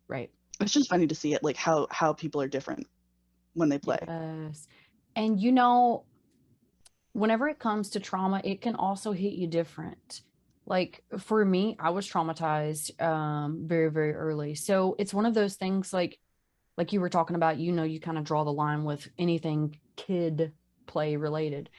Right. it's just funny to see it like how people are different when they play. Yes. And whenever it comes to trauma, it can also hit you different. Like for me, I was traumatized very, very early. So it's one of those things like you were talking about, you kind of draw the line with anything kid play related.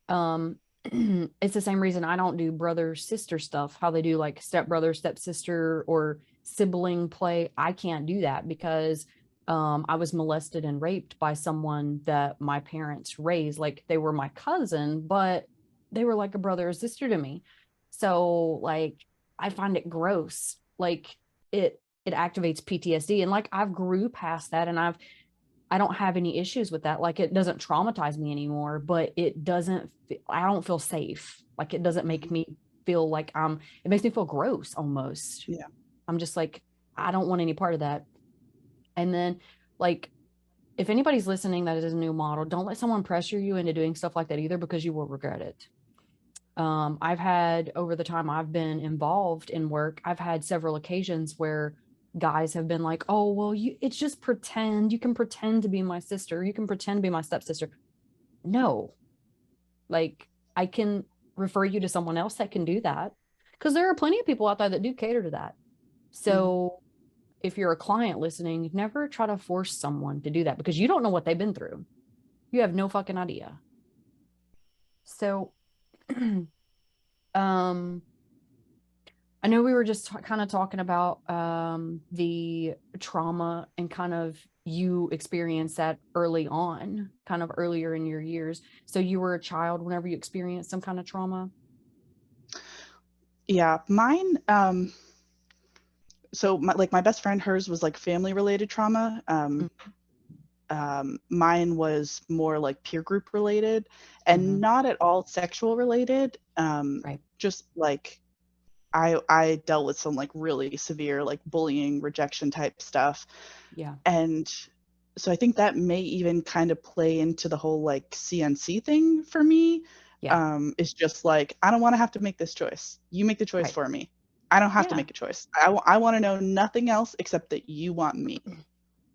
Um it's the same reason I don't do brother sister stuff, how they do like stepbrother, stepsister, or sibling play. I can't do that because I was molested and raped by someone that my parents raised. Like they were my cousin, but they were like a brother or sister to me. So like I find it gross. Like it activates PTSD. And like I've grew past that and I don't have any issues with that. Like it doesn't traumatize me anymore, but I don't feel safe. Like it doesn't make Mhm. me feel like it makes me feel gross almost. Yeah. I'm just like, I don't want any part of that. And then like, if anybody's listening that is a new model, don't let someone pressure you into doing stuff like that either because you will regret it. I've had over the time I've been involved in work, I've had several occasions where guys have been like, "Oh, well, it's just pretend. You can pretend to be my sister. You can pretend to be my stepsister." No, like I can refer you to someone else that can do that because there are plenty of people out there that do cater to that. Mhm. So if you're a client listening, never try to force someone to do that because you don't know what they've been through. You have no fucking idea. So, um, I know we were just kind of talking about the trauma and kind of you experienced that early on, kind of earlier in your years. So you were a child whenever you experienced some kind of trauma. Yeah, mine so my best friend hers was like family related trauma. Mm-hmm. Mine was more like peer group related and Mm-hmm. not at all sexual related. Right. Just like I dealt with some like really severe like bullying, rejection type stuff. Yeah. And so I think that may even kind of play into the whole like CNC thing for me. Yeah. It's just like, I don't want to have to make this choice. You make the choice Right. for me. I don't have to Yeah. make a choice. I want to know nothing else except that you want me.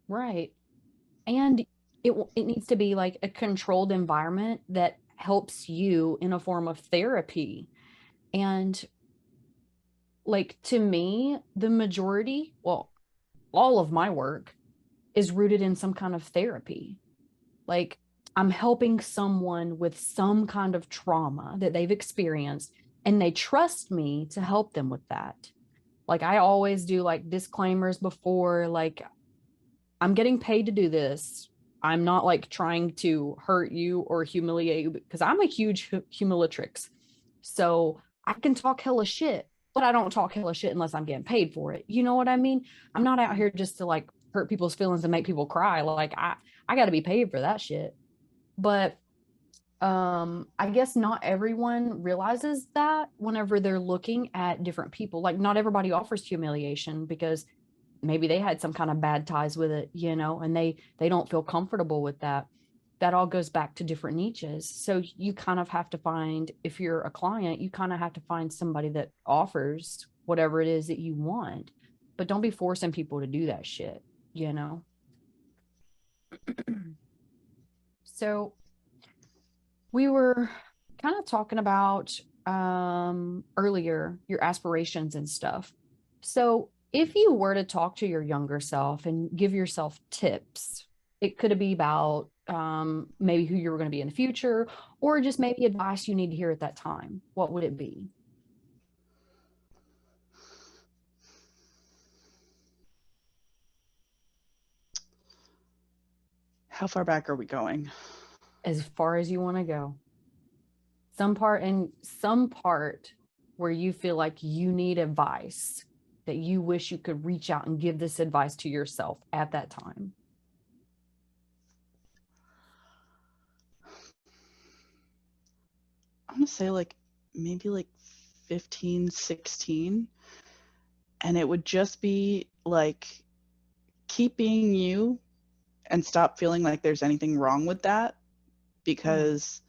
Right. And it needs to be like a controlled environment that helps you in a form of therapy. And like, to me, the majority, well, all of my work is rooted in some kind of therapy. Like, I'm helping someone with some kind of trauma that they've experienced, and they trust me to help them with that. Like, I always do like disclaimers before, like, I'm getting paid to do this. I'm not like trying to hurt you or humiliate you, because I'm a huge humiliatrix. So I can talk hella shit, but I don't talk hella shit unless I'm getting paid for it. You know what I mean? I'm not out here just to like hurt people's feelings and make people cry. Like, I got to be paid for that shit. But I guess not everyone realizes that whenever they're looking at different people. Like, not everybody offers humiliation because maybe they had some kind of bad ties with it, you know, and they don't feel comfortable with that. That all goes back to different niches. So you kind of have to find, if you're a client, you kind of have to find somebody that offers whatever it is that you want. But don't be forcing people to do that shit, you know. So we were kind of talking about earlier your aspirations and stuff. So if you were to talk to your younger self and give yourself tips, it could be about maybe who you were going to be in the future, or just maybe advice you need to hear at that time, what would it be? How far back are we going? As far as you want to go. Some part where you feel like you need advice, that you wish you could reach out and give this advice to yourself at that time. I'm gonna say like maybe like 15, 16. And it would just be like, keep being you and stop feeling like there's anything wrong with that. Because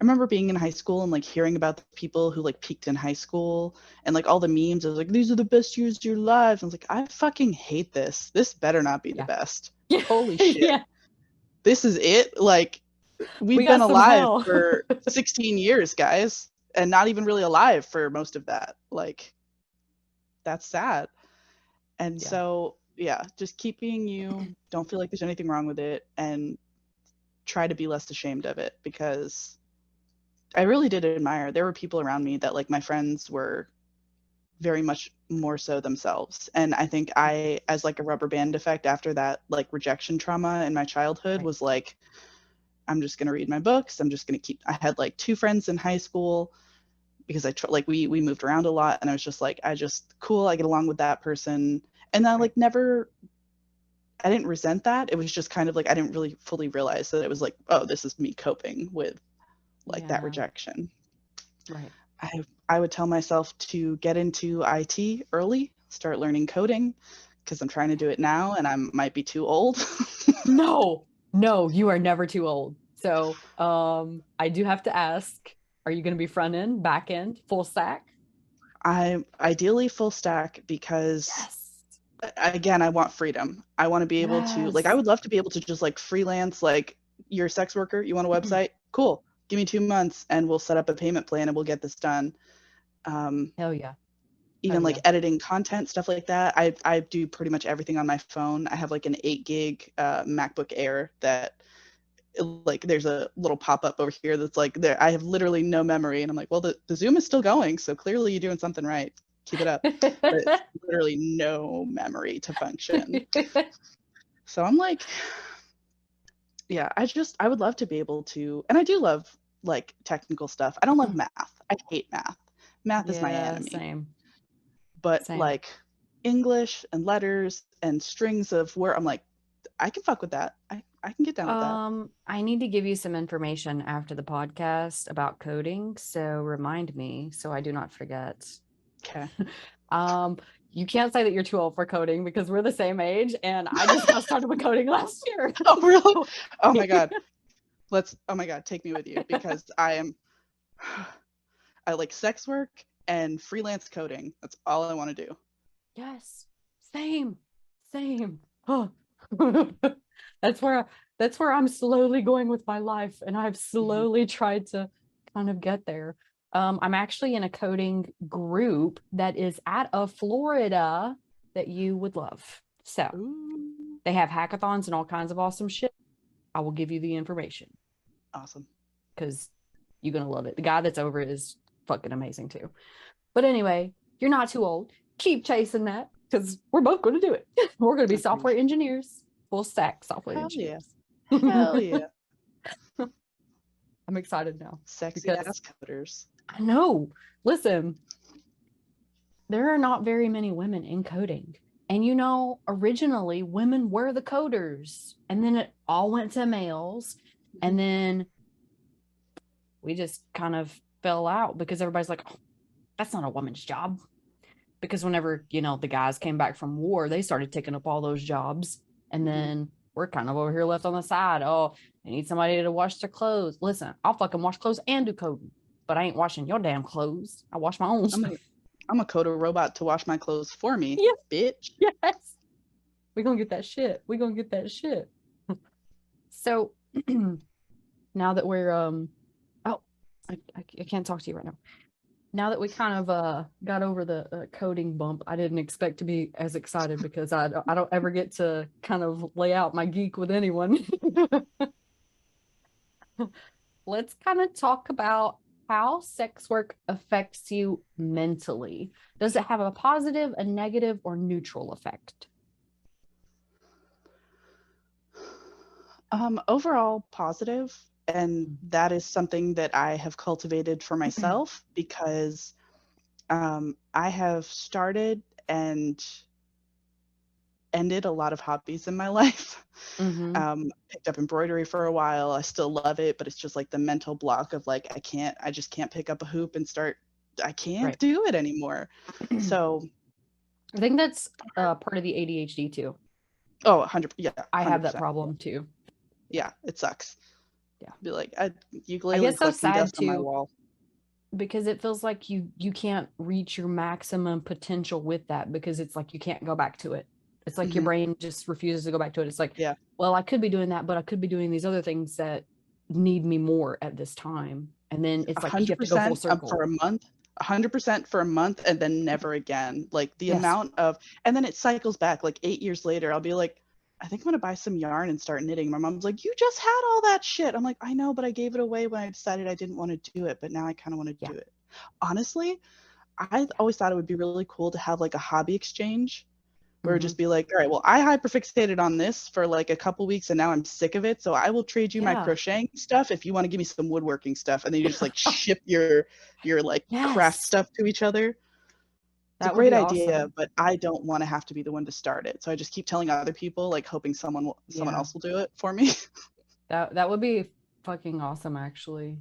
I remember being in high school and like hearing about the people who like peaked in high school and like all the memes. I was like, these are the best years of your lives. I was like, I fucking hate this. This better not be the best. Yeah. Holy shit. Yeah. This is it. Like, we've We got been some alive hell. for 16 years, guys, and not even really alive for most of that. Like, that's sad. And Yeah. so, yeah, just keep being you. Don't feel like there's anything wrong with it, and try to be less ashamed of it, because I really did admire. There were people around me that, like, my friends were very much more so themselves. And I think I, as like a rubber band effect after that, like, rejection trauma in my childhood, Right. was like, I'm just going to read my books. I'm just going to keep, I had like 2 friends in high school because like we moved around a lot, and I was just like, cool, I get along with that person. And I like never, I didn't resent that. It was just kind of like, I didn't really fully realize that it was like, oh, this is me coping with like that rejection. Right. I would tell myself to get into IT early, start learning coding, because I'm trying to do it now and I might be too old. No, you are never too old. So I do have to ask, are you going to be front end, back end, full stack? I'm ideally full stack because again, I want freedom. I want to be able to, like, I would love to be able to just like freelance, like, you're a sex worker, you want a website? Cool. Give me 2 months and we'll set up a payment plan and we'll get this done. Hell yeah. Even like editing content, stuff like that. I do pretty much everything on my phone. I have like an 8 gig MacBook Air that, like, there's a little pop-up over here that's like, there, I have literally no memory. And I'm like, well, the Zoom is still going. So clearly you're doing something right. Keep it up. But literally no memory to function. So I'm like, yeah, I would love to be able to, and I do love like technical stuff. I don't love math. I hate math. Math is my enemy. Same. But like English and letters and strings of where I'm like, I can fuck with that. I can get down with that. I need to give you some information after the podcast about coding. So remind me so I do not forget. Okay. You can't say that you're too old for coding because we're the same age, and I just got started with coding last year. Oh, really? Oh my God. Oh my God, take me with you, because I like sex work and freelance coding. That's all I want to do. Yes. Same. Oh. That's where I'm slowly going with my life, and I've Mhm. slowly tried to kind of get there. I'm actually in a coding group that is out of Florida that you would love. So Ooh, they have hackathons and all kinds of awesome shit. I will give you the information awesome. because you're gonna love it. The guy that's over it is fucking amazing too. But anyway, you're not too old. Keep chasing that because we're both going to do it. We're going to be Agreed. software engineers, full stack software Hell yeah. engineers. Hell yeah. I'm excited now Sexy because ass coders. I know, listen, there are not very many women in coding. And originally women were the coders, and then it all went to males. And then we just kind of fell out because everybody's like, oh, that's not a woman's job. Because whenever, the guys came back from war, they started taking up all those jobs. And then we're kind of over here left on the side. Oh, they need somebody to wash their clothes. Listen, I'll fucking wash clothes and do coding, but I ain't washing your damn clothes. I wash my own I'm stuff. a I'm a code a robot to wash my clothes for me, Yes, bitch. yes. We're gonna get that shit. We're gonna get that shit. So now that we're oh, I can't talk to you right now. Now that we kind of got over the coding bump, I didn't expect to be as excited because I don't ever get to kind of lay out my geek with anyone. Let's kind of talk about how sex work affects you mentally. Does it have a positive, a negative, or neutral effect? Overall positive, and that is something that I have cultivated for myself because I have started and ended a lot of hobbies in my life. Mm-hmm. Picked up embroidery for a while. I still love it, but it's just like the mental block of like I just can't pick up a hoop and start. I can't Right. do it anymore. So I think that's part of the ADHD too. 100, yeah, I have that 100%. problem too. Yeah, it sucks. Yeah. Be like I ukulele get so collecting sad dust on my too wall. because it feels like you can't reach your maximum potential with that because it's like you can't go back to it. It's like your brain just refuses to go back to it. It's like, Yeah, well, I could be doing that, but I could be doing these other things that need me more at this time. And then it's like you have to go full 100% for circle. a month. 100% for a month and then never again. Like the Yes. amount of, and then it cycles back. Like 8 years later, I'll be like, I think I'm gonna buy some yarn and start knitting. My mom's like, you just had all that shit. I'm like, I know, but I gave it away when I decided I didn't want to do it, but now I kind of want to Yeah. do it. Honestly, I always thought it would be really cool to have like a hobby exchange where it'd Mm-hmm. just be like, all right, well, I hyperfixated on this for like a couple weeks and now I'm sick of it. So I will trade you my Yeah. crocheting stuff if you want to give me some woodworking stuff. And then you just like ship your like craft Yes. stuff to each other. It's a That would great be idea, awesome. but I don't want to have to be the one to start it. So I just keep telling other people, like hoping someone Yeah. else will do it for me. That would be fucking awesome actually.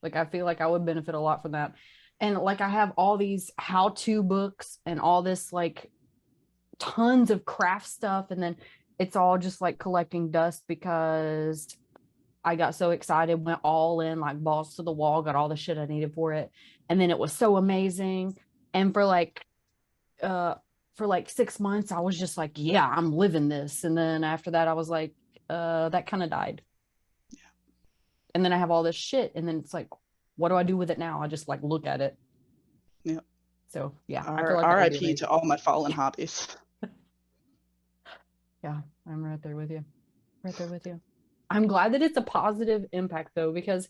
Like I feel like I would benefit a lot from that. And like I have all these how-to books and all this like tons of craft stuff, and then it's all just like collecting dust because I got so excited, went all in, like balls to the wall, got all the shit I needed for it. And then it was so amazing. And uh for like 6 months, I was just like, yeah, I'm living this. And then after that, I was like, that kind of died. And then I have all this shit. And then it's like, what do I do with it now? I just like look at it. Yeah. So yeah, I feel like that would be RIP to amazing. all my fallen hobbies. Yeah, I'm right there with you. Right there with you. I'm glad that it's a positive impact though, because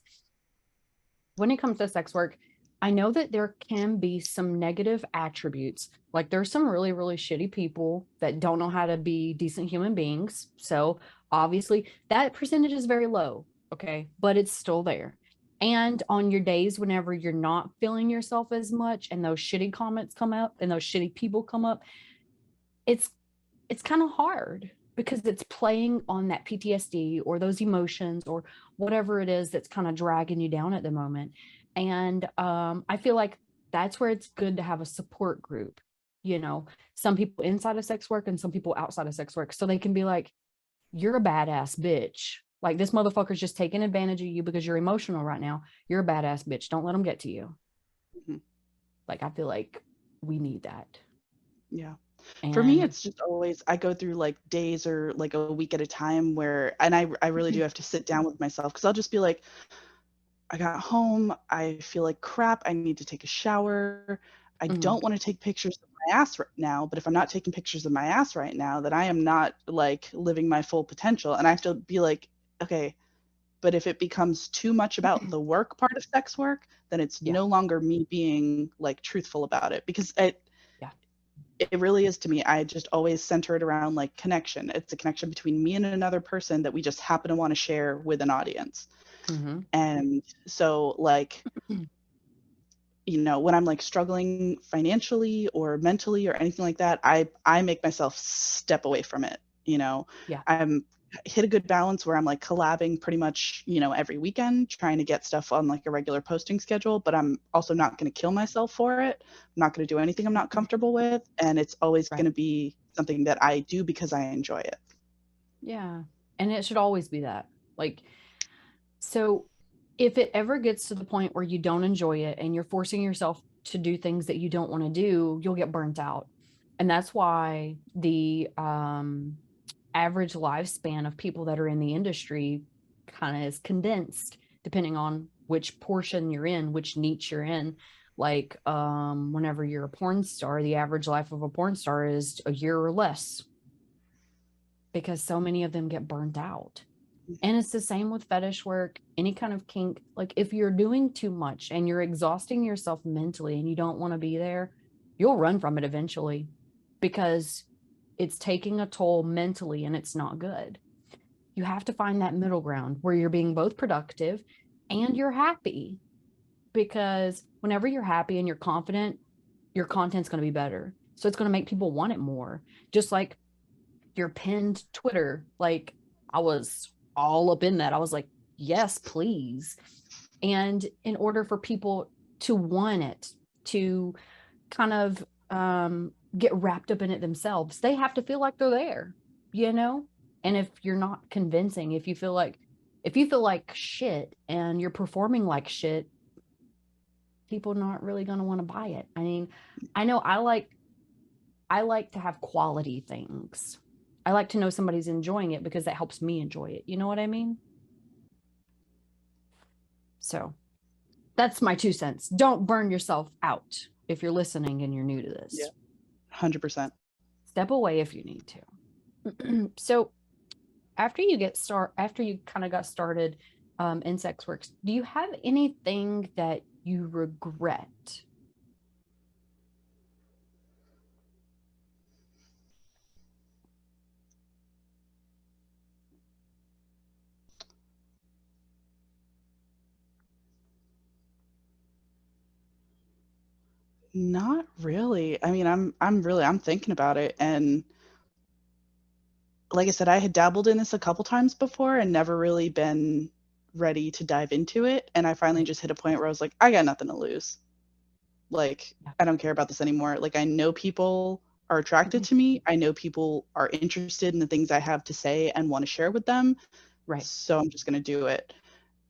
when it comes to sex work, I know that there can be some negative attributes. Like there's some really, really shitty people that don't know how to be decent human beings. So obviously that percentage is very low. Okay. But it's still there. And on your days whenever you're not feeling yourself as much and those shitty comments come up and those shitty people come up, it's it's kind of hard because it's playing on that PTSD or those emotions or whatever it is that's kind of dragging you down at the moment. And I feel like that's where it's good to have a support group. Some people inside of sex work and some people outside of sex work. So they can be like, you're a badass bitch. Like this motherfucker's just taking advantage of you because you're emotional right now. You're a badass bitch. Don't let them get to you. Mhm. Like, I feel like we need that. Yeah. For me, And it's just always I go through like days or like a week at a time where, and I really do have to sit down with myself because I'll just be like, I got home, I feel like crap, I need to take a shower. I mhm, don't want to take pictures of my ass right now, but if I'm not taking pictures of my ass right now, then I am not like living my full potential. And I have to be like, okay, but if it becomes too much about the work part of sex work, then it's yeah, no longer me being like truthful about it because yeah, it really is to me. I just always center it around like connection. It's a connection between me and another person that we just happen to want to share with an audience. mhm, And so like, you know, when I'm like struggling financially or mentally or anything like that, I make myself step away from it, you know. yeah, I'm hit a good balance where I'm like collabing pretty much, you know, every weekend trying to get stuff on like a regular posting schedule, but I'm also not going to kill myself for it. I'm not going to do anything I'm not comfortable with, and it's always going right, to be something that I do because I enjoy it. yeah. And it should always be that. Like, so if it ever gets to the point where you don't enjoy it and you're forcing yourself to do things that you don't want to do, you'll get burnt out. And that's why the average lifespan of people that are in the industry kind of is condensed depending on which portion you're in, which niche you're in. Like whenever you're a porn star, the average life of a porn star is a year or less because so many of them get burnt out. And it's the same with fetish work, any kind of kink. Like if you're doing too much and you're exhausting yourself mentally and you don't want to be there, you'll run from it eventually because it's taking a toll mentally and it's not good. You have to find that middle ground where you're being both productive and you're happy, because whenever you're happy and you're confident, your content's going to be better. So it's going to make people want it more. Just like your pinned Twitter, like I was all up in that. I was like, yes, please. And in order for people to want it, to kind of get wrapped up in it themselves, they have to feel like they're there, you know? And if you're not convincing, if you feel like shit and you're performing like shit, people not really going to want to buy it. I mean, I know I like to have quality things. I like to know somebody's enjoying it because that helps me enjoy it. You know what I mean? So that's my 2 cents. Don't burn yourself out if you're listening and you're new to Yeah, this. 100%. Step away if you need to. So after you kind of got started in sex works, do you have anything that you regret? Not really. I mean, I'm thinking about it, and like I said, I had dabbled in this a couple times before and never really been ready to dive into it. And I finally Right. just hit a point where I was like, I got nothing to lose. Like, Yeah. I don't care about this anymore. Like, I know people are attracted Mhm. to me. I know people are interested in the things I have to say and want to share with them. Right. So I'm just going to do it.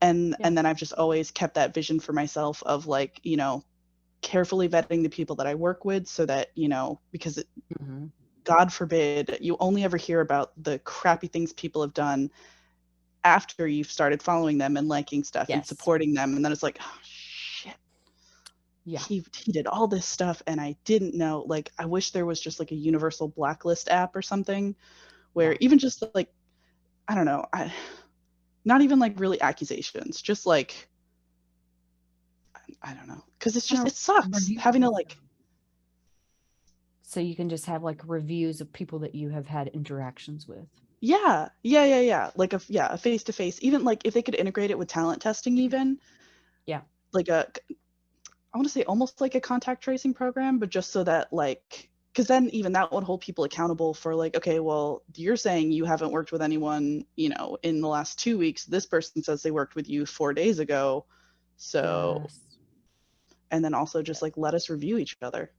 And Yeah. then I've just always kept that vision for myself of like, you know, carefully vetting the people that I work with so that, you know, because Hmm. God forbid, you only ever hear about the crappy things people have done after you've started following them and liking stuff and Yes. supporting them. And then it's like, oh, shit, Yeah. he did all this stuff and I didn't know. Like, I wish there was just like a universal blacklist app or something where Yeah. even just like, I don't know, not even like really accusations, just like, I don't know. Cause it's Kind just, of it sucks review having to system. like, So you can just have like reviews of people that you have had interactions with. yeah. Like a face to face, even like if they could integrate it with talent testing, even Yeah. like I want to say almost like a contact tracing program, but just so that like, because then even that would hold people accountable for like, okay, well, you're saying you haven't worked with anyone, you know, in the last 2 weeks. This person says they worked with you 4 days ago. So, Yes. and then also just Yes. like let us review each other.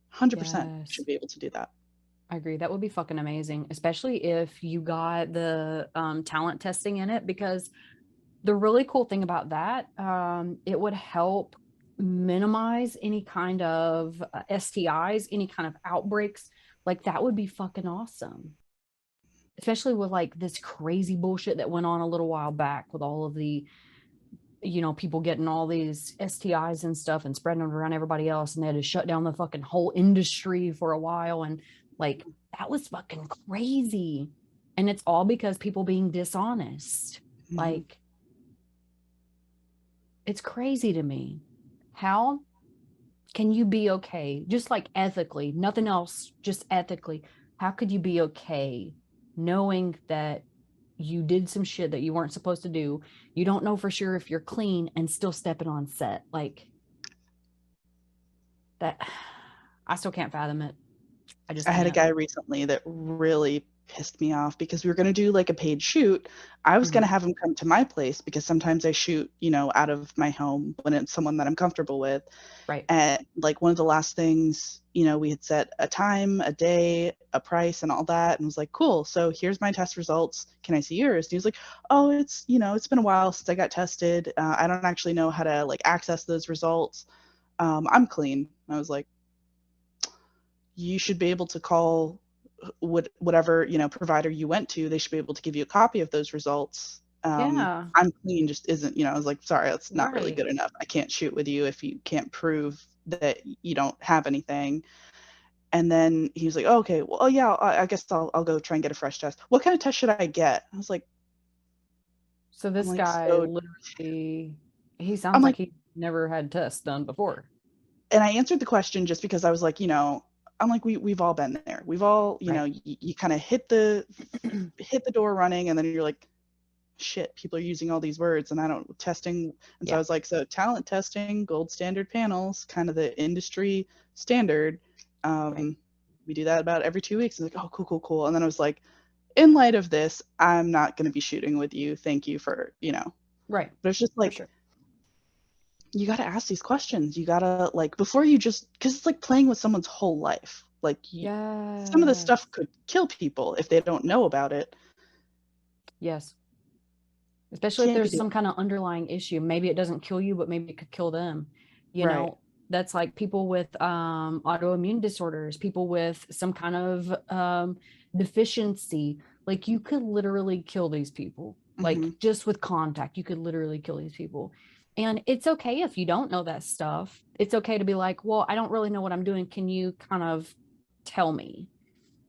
100% Yes. should be able to do that. I agree. That would be fucking amazing, especially if you got the talent testing in it, because the really cool thing about that, it would help minimize any kind of STIs, any kind of outbreaks Like that would be fucking awesome. Especially with like this crazy bullshit that went on a little while back with all of the, people getting all these STIs and stuff and spreading them around everybody else, and they had to shut down the fucking whole industry for a while. And like that was fucking crazy. And it's all because people being dishonest. Like, it's crazy to me. How can you be okay, just like ethically, nothing else, just ethically? How could you be okay knowing that you did some shit that you weren't supposed to do? You don't know for sure if you're clean and still stepping on set. Like that, I still can't fathom it. I had a guy recently that really pissed me off because we were going to do like a paid shoot. I was going to have him come to my place because sometimes I shoot, out of my home when it's someone that I'm comfortable with. Right. And like one of the last things, we had set a time, a day, a price, and all that, and was like, cool. So here's my test results. Can I see yours? And he was like, oh, it's been a while since I got tested. I don't actually know how to like access those results. I'm clean. I was like, you should be able to call whatever provider you went to. They should be able to give you a copy of those results. Yeah. I'm clean just isn't, I was like, sorry, that's not really good enough. I can't shoot with you if you can't prove that you don't have anything. And then he was like, oh, okay, well, yeah, I guess I'll go try and get a fresh test. What kind of test should I get? I was like, so this guy literally, he sounds like he never had tests done before. And I answered the question just because I was like, I'm like, we've all been there. We've all, you kind of hit the door running, and then you're like, shit, people are using all these words, and I don't testing. And so I was like, so talent testing, gold standard panels, kind of the industry standard. We do that about every 2 weeks. I was like, oh, cool. And then I was like, in light of this, I'm not going to be shooting with you. Thank you for, Right. But it's just like, you got to ask these questions. You got to like, before you just, because it's like playing with someone's whole life. Like some of the stuff could kill people if they don't know about it. Yes. Especially if there's some kind of underlying issue. Maybe it doesn't kill you, but maybe it could kill them. You know, that's like people with autoimmune disorders, people with some kind of deficiency. Like you could literally kill these people. Like just with contact, you could literally kill these people. And it's okay if you don't know that stuff. It's okay to be like, well, I don't really know what I'm doing. Can you kind of tell me?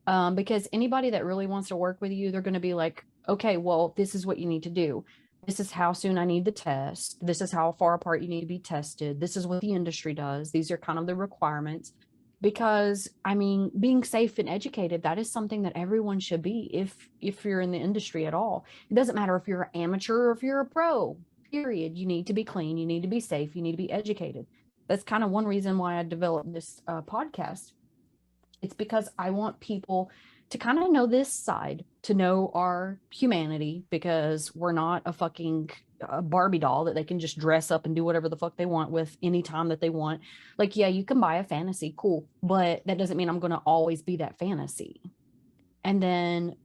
Because anybody that really wants to work with you, they're going to be like, okay, well, this is what you need to do. This is how soon I need the test. This is how far apart you need to be tested. This is what the industry does. These are kind of the requirements. Because I mean, being safe and educated, that is something that everyone should be if you're in the industry at all. It doesn't matter if you're an amateur or if you're a pro. Period. You need to be clean. You need to be safe. You need to be educated. That's kind of one reason why I developed this podcast. It's because I want people to kind of know this side, to know our humanity, because we're not a fucking Barbie doll that they can just dress up and do whatever the fuck they want with anytime that they want. Like, yeah, you can buy a fantasy, cool, but that doesn't mean I'm going to always be that fantasy. And then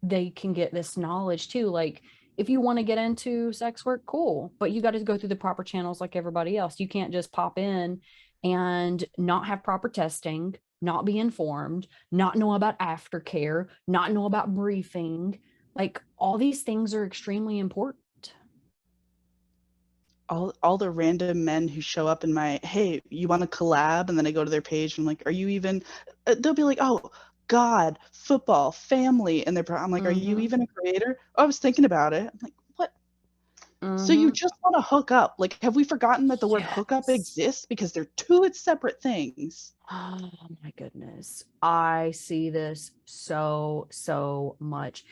they can get this knowledge too. Like, if you want to get into sex work, cool, but you got to go through the proper channels like everybody else. You can't just pop in and not have proper testing, not be informed, not know about aftercare, not know about briefing. Like all these things are extremely important. All the random men who show up in my, hey, you want to collab? And then I go to their page and I'm like, are you even, they'll be like, oh, God, football, family. And I'm like, are you even a creator? Oh, I was thinking about it. I'm like, what? So you just want to hook up? Like, have we forgotten that the word hookup exists? Because they're two separate things. Oh my goodness. I see this so much.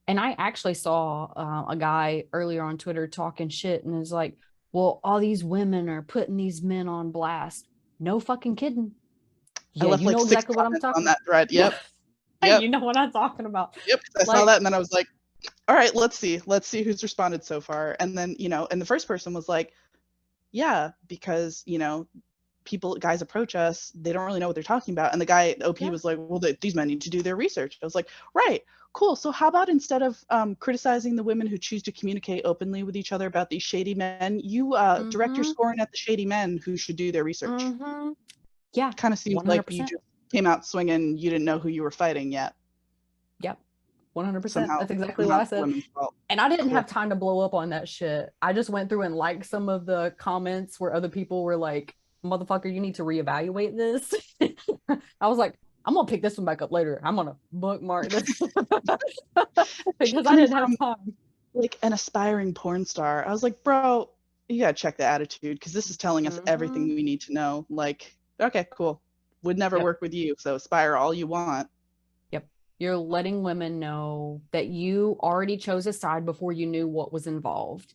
And I actually saw a guy earlier on Twitter talking shit and is like, well, all these women are putting these men on blast. No fucking kidding. Yeah, I left, you know exactly what I'm talking about. On that thread. Yep. You know what I'm talking about. Yep. I saw that and then I was like, all right, let's see who's responded so far. And then, and the first person was like, yeah, because, guys approach us, they don't really know what they're talking about. And the guy, OP, was like, well, these men need to do their research. I was like, right, cool. So how about instead of criticizing the women who choose to communicate openly with each other about these shady men, you direct your scoring at the shady men who should do their research. Yeah. Kind of seems 100%. Like you just came out swinging, you didn't know who you were fighting yet. Yep. 100%. Somehow, That's exactly what I it's said. women's fault. And I didn't Cool. have time to blow up on that shit. I just went through and liked some of the comments where other people were like, motherfucker, you need to reevaluate this. I was like, I'm gonna pick this one back up later. I'm gonna bookmark this because I didn't have time. Like an aspiring porn star, I was like, bro, you gotta check the attitude, because this is telling us everything we need to know. Like, okay, cool. Would never work with you, so aspire all you want. Yep. You're letting women know that you already chose a side before you knew what was involved.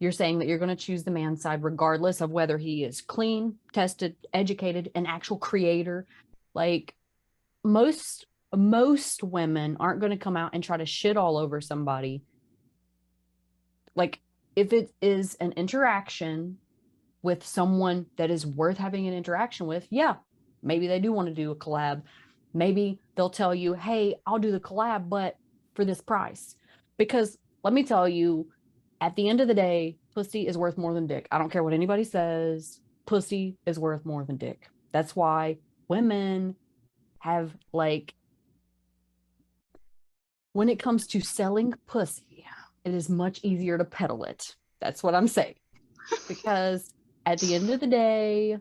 You're saying that you're going to choose the man's side regardless of whether he is clean, tested, educated, an actual creator. Like most women aren't going to come out and try to shit all over somebody. Like if it is an interaction with someone that is worth having an interaction with, yeah, maybe they do want to do a collab. Maybe they'll tell you, hey, I'll do the collab, but for this price. Because let me tell you, at the end of the day, pussy is worth more than dick. I don't care what anybody says. Pussy is worth more than dick. That's why women have, like, when it comes to selling pussy, it is much easier to peddle it. That's what I'm saying. Because at the end of the day,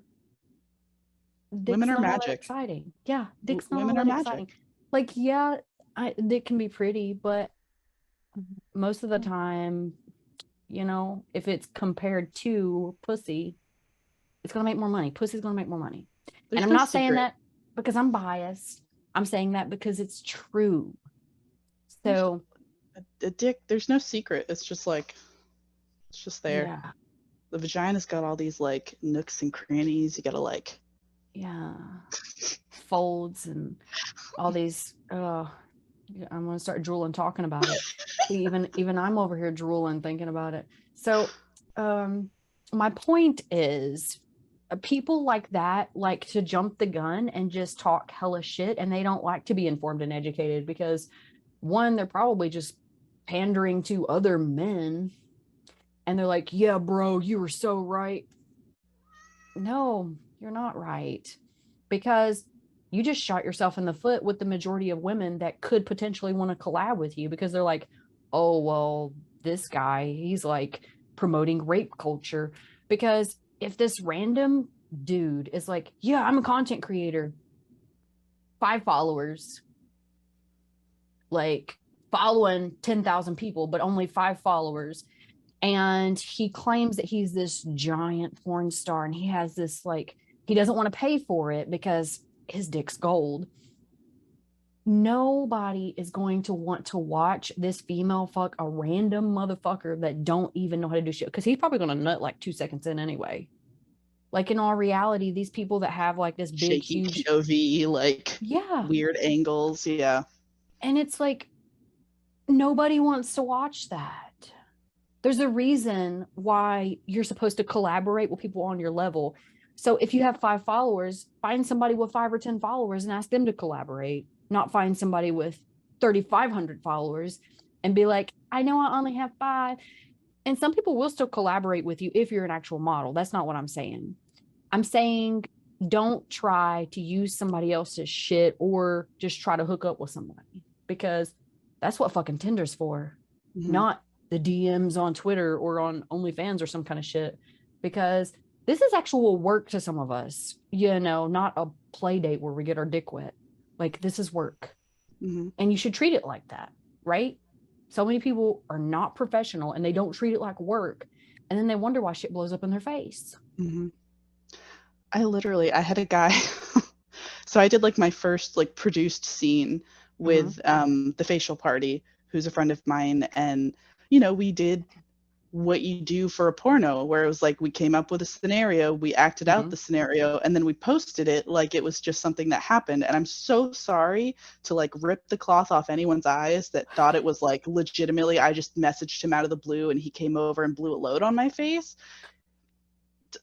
women are magic. Exciting. Yeah, dick's not women all that exciting. Like, yeah, dick can be pretty, but most of the time, you know, if it's compared to pussy, it's gonna make more money. Pussy's gonna make more money. And I'm not saying that because I'm biased. I'm saying that because it's true. So a dick, there's no secret. It's just like, it's just there. Yeah. The vagina's got all these like nooks and crannies. You gotta like, yeah, folds and all these. I'm gonna start drooling talking about it. even I'm over here drooling thinking about it. So my point is, people like that like to jump the gun and just talk hella shit, and they don't like to be informed and educated because, one, they're probably just pandering to other men, and they're like, yeah, bro, you were so right. No, you're not right, because you just shot yourself in the foot with the majority of women that could potentially want to collab with you, because they're like, oh, well, this guy, he's like promoting rape culture. Because if this random dude is like, yeah, I'm a content creator, 5 followers, like following 10,000 people, but only 5 followers, and he claims that he's this giant porn star, and he has this, like, he doesn't want to pay for it because his dick's gold. Nobody is going to want to watch this female fuck a random motherfucker that don't even know how to do shit, because he's probably going to nut like 2 seconds in anyway. Like, in all reality, these people that have like this big, shaky huge POV, like, yeah, weird angles, yeah. And it's like, nobody wants to watch that. There's a reason why you're supposed to collaborate with people on your level. So if you have 5 followers, find somebody with 5 or 10 followers and ask them to collaborate, not find somebody with 3,500 followers and be like, I know I only have 5. And some people will still collaborate with you if you're an actual model. That's not what I'm saying. I'm saying don't try to use somebody else's shit or just try to hook up with somebody, because that's what fucking Tinder's for, not the DMs on Twitter or on OnlyFans or some kind of shit. Because this is actual work to some of us, you know, not a play date where we get our dick wet. Like, this is work. And you should treat it like that, right? So many people are not professional and they don't treat it like work, and then they wonder why shit blows up in their face. I had a guy so I did like my first like produced scene with the Facial Party, who's a friend of mine, and you know, we did what you do for a porno, where it was like we came up with a scenario, we acted out the scenario, and then we posted it like it was just something that happened. And I'm so sorry to like rip the cloth off anyone's eyes that thought it was like legitimately I just messaged him out of the blue and he came over and blew a load on my face.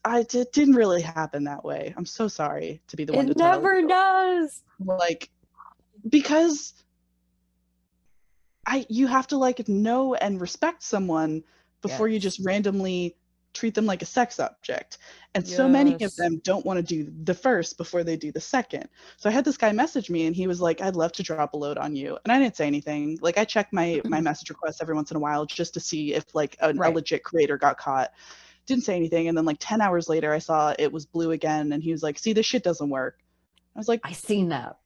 It didn't really happen that way. I'm so sorry to be the one to tell you. It never does. Like, because you have to like know and respect someone before you just randomly treat them like a sex object. And so many of Yes. them don't want to do the first before they do the second. So I had this guy message me and he was like, I'd love to drop a load on you. And I didn't say anything. Like I check my message requests every once in a while just to see if like a Right. legit creator got caught. Didn't say anything. And then like 10 hours later, I saw it was blue again. And he was like, see, this shit doesn't work. I was like, I seen that.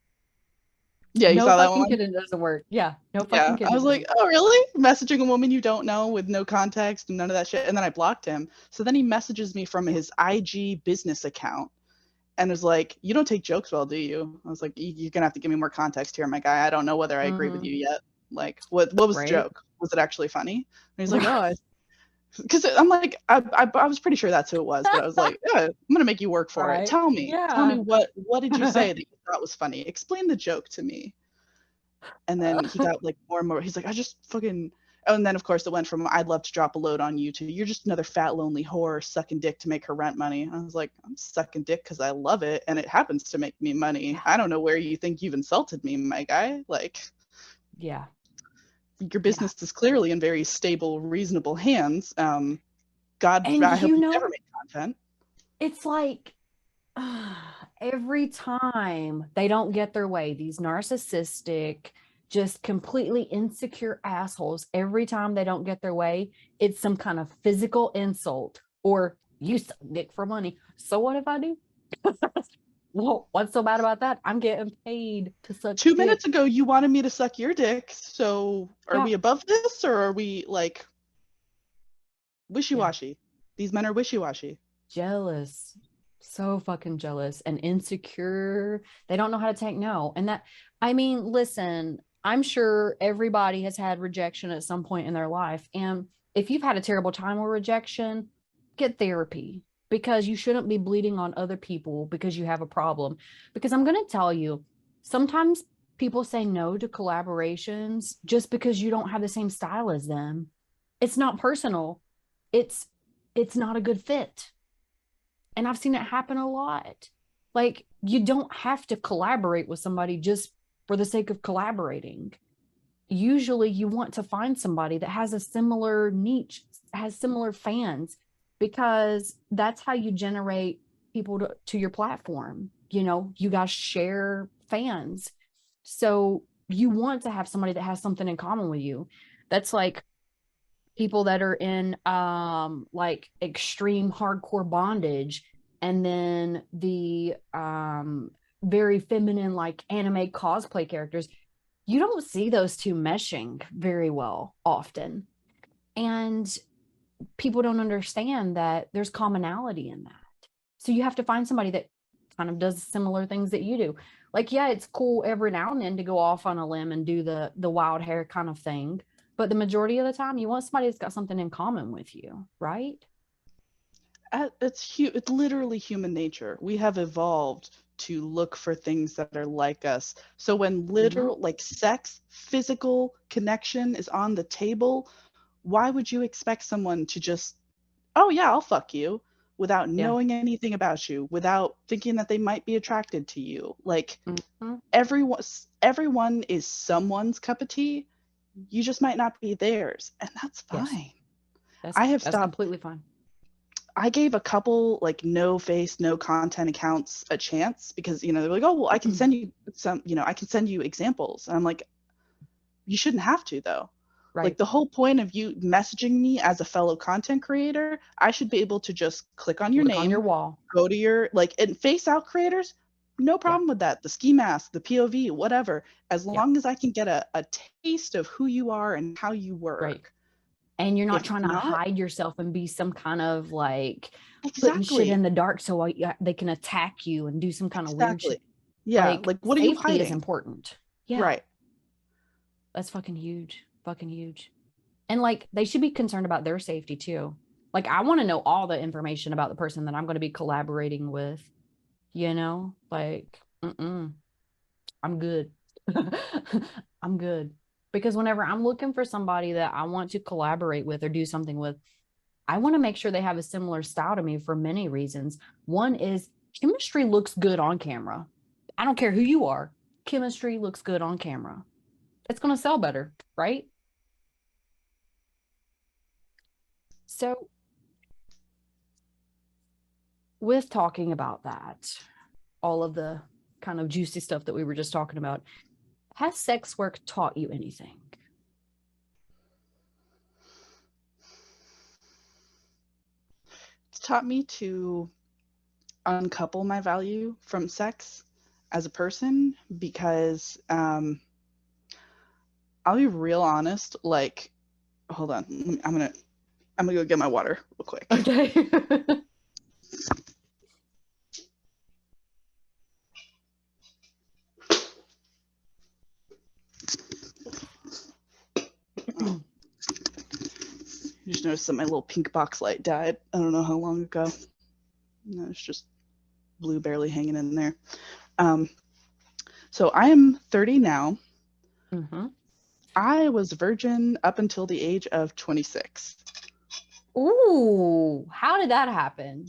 yeah, you No saw that fucking one? kidding, it doesn't work. Yeah, no fucking Yeah. I kidding, was it like, doesn't. oh, really? Messaging a woman you don't know with no context and none of that shit. And then I blocked him. So then he messages me from Yeah. his IG business account and was like, you don't take jokes well, do you? I was like, you're going to have to give me more context here, my guy. I don't know whether I agree with Mm-hmm. you yet. Like, what was the Right. joke? Was it actually funny? And he's like, Right. oh, because I'm like, I was pretty sure that's who it was, but I was like, yeah, I'm gonna make you work for it. Right. Tell me Yeah. what did you say that you thought was funny? Explain the joke to me. And then he got like more and more. He's like, I just fucking. Oh, and then of course it went from I'd love to drop a load on you to you're just another fat lonely whore sucking dick to make her rent money. I was like, I'm sucking dick because I love it and it happens to make me money. Yeah. I don't know where you think you've insulted me, my guy. Like Yeah. your Yeah. business is clearly in very stable, reasonable hands. God, And I hope you you know, never make content. it's like every time they don't get their way, these narcissistic, just completely insecure assholes, every time they don't get their way, it's some kind of physical insult or you suck dick for money. So what if I do? Well, what's so bad about that? I'm getting paid to suck 2 minutes dick. ago, you wanted me to suck your dick. So are Yeah. we above this or are we like wishy Yeah. washy? These men are wishy washy. Jealous, so fucking jealous and insecure. They don't know how to take no. And that, I mean, listen, I'm sure everybody has had rejection at some point in their life. And if you've had a terrible time with rejection, get therapy because you shouldn't be bleeding on other people because you have a problem. Because I'm going to tell you, sometimes people say no to collaborations just because you don't have the same style as them. It's not personal. It's it's not a good fit, and I've seen it happen a lot. Like, you don't have to collaborate with somebody just for the sake of collaborating. Usually, you want to find somebody that has a similar niche, has similar fans, because that's how you generate people to your platform. You know, you guys share fans. So, you want to have somebody that has something in common with you. That's like people that are in like extreme hardcore bondage, and then the very feminine like anime cosplay characters. You don't see those two meshing very well often, and people don't understand that there's commonality in that. So you have to find somebody that kind of does similar things that you do. Like, yeah, it's cool every now and then to go off on a limb and do the wild hair kind of thing, but the majority of the time you want somebody that's got something in common with you, right? It's literally human nature. We have evolved to look for things that are like us. So when Mhm. literal like sex, physical connection is on the table, why would you expect someone to just, oh yeah, I'll fuck you without Yeah. knowing anything about you, without thinking that they might be attracted to you? Like Mhm. everyone everyone is someone's cup of tea. You just might not be theirs, and that's Yes, fine. that's I have that's stopped completely fine. I gave a couple like no face, no content accounts a chance because they're like, oh well, I can send you some, I can send you examples. And I'm like, you shouldn't have to though. Like Right. the whole point of you messaging me as a fellow content creator, I should be able to just click on your Look on your name, wall. go to your like and face out creators, no Yeah. problem with that. The ski mask, the POV, whatever, as Yeah. long as I can get a taste of who you are and how you Right. work. And you're not If trying to not, hide yourself and be some kind of like putting shit exactly. in the dark so they can attack you and do some kind of weird Exactly. shit. Yeah, Like, like what are you safety is hiding? important. Yeah, Right. that's fucking huge. Fucking huge. And like, they should be concerned about their safety too. Like, I want to know all the information about the person that I'm going to be collaborating with, like, I'm good. I'm good. Because whenever I'm looking for somebody that I want to collaborate with or do something with, I want to make sure they have a similar style to me for many reasons. One is chemistry looks good on camera. I don't care who you are. Chemistry looks good on camera. It's going to sell better, right? So with talking about that, all of the kind of juicy stuff that we were just talking about, has sex work taught you anything? It's taught me to uncouple my value from sex as a person because I'll be real honest, like hold on. I'm gonna go get my water real quick. Okay. You just noticed that my little pink box light died. I don't know how long ago. No, it's just blue barely hanging in there. So I am 30 now. Mm-hmm. I was virgin up until the age of 26. Ooh, how did that happen?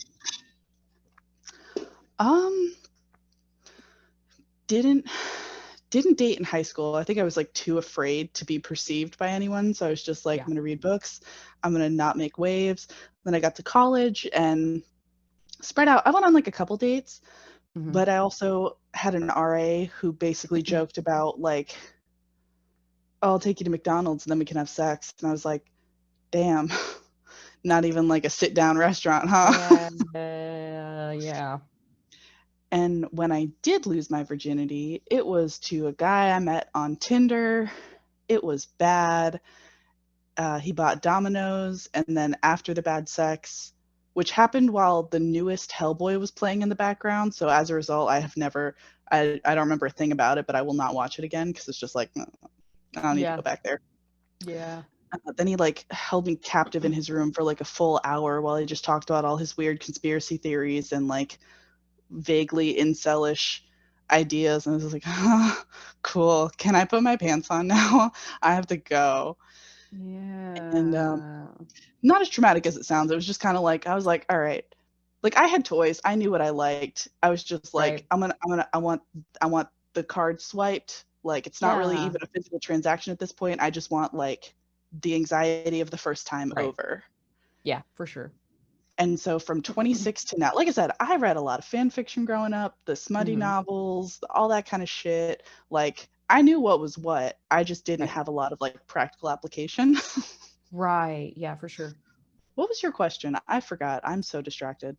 Didn't date in high school. I think I was like too afraid to be perceived by anyone. So I was just like, Yeah. I'm gonna read books. I'm gonna not make waves. Then I got to college and spread out. I went on like a couple dates, Mm-hmm. but I also had an RA who basically joked about like, oh, I'll take you to McDonald's and then we can have sex. And I was like, damn, not even like a sit down restaurant, huh? Yeah. And when I did lose my virginity, it was to a guy I met on Tinder. It was bad. He bought Domino's, and then after the bad sex, which happened while the newest Hellboy was playing in the background. So as a result, I don't remember a thing about it, but I will not watch it again because it's just like, I don't need to Yeah. go back there. Yeah. Then he like held me captive in his room for like a full hour while he just talked about all his weird conspiracy theories and like vaguely incelish ideas. And I was like, oh, cool. Can I put my pants on now? I have to go. And Yeah. not as traumatic as it sounds. It was just kind of like I was like, all right. Like I had toys. I knew what I liked. I was just like, Right. I want the card swiped. Like it's not really Yeah. even a physical transaction at this point. I just want like the anxiety of the first time Right. over. Yeah, for sure. And so from 26 to now, like I said, I read a lot of fan fiction growing up, the smutty Mm-hmm. novels, all that kind of shit. Like I knew what was what. I just didn't Right. have a lot of like practical application. Right. Yeah, for sure. What was your question? I forgot. I'm so distracted.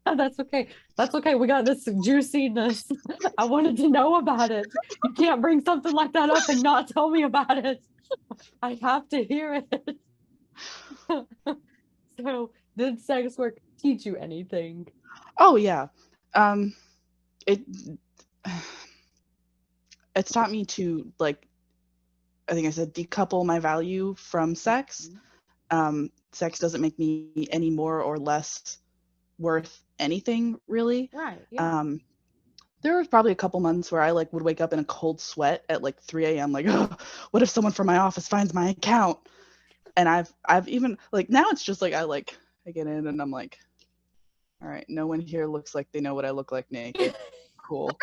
Oh, that's okay. That's okay. We got this juiciness. I wanted to know about it. You can't bring something like that up and not tell me about it. I have to hear it. So, did sex work teach you anything? Oh yeah. Um it it's taught me to like I think I said decouple my value from sex. Sex doesn't make me any more or less worth anything really. Right. Yeah. Um there was probably a couple months where I like would wake up in a cold sweat at like 3 a.m. like, oh, what if someone from my office finds my account? And I've even like now it's just like I get in and I'm like, all right, no one here looks like they know what I look like naked. Cool.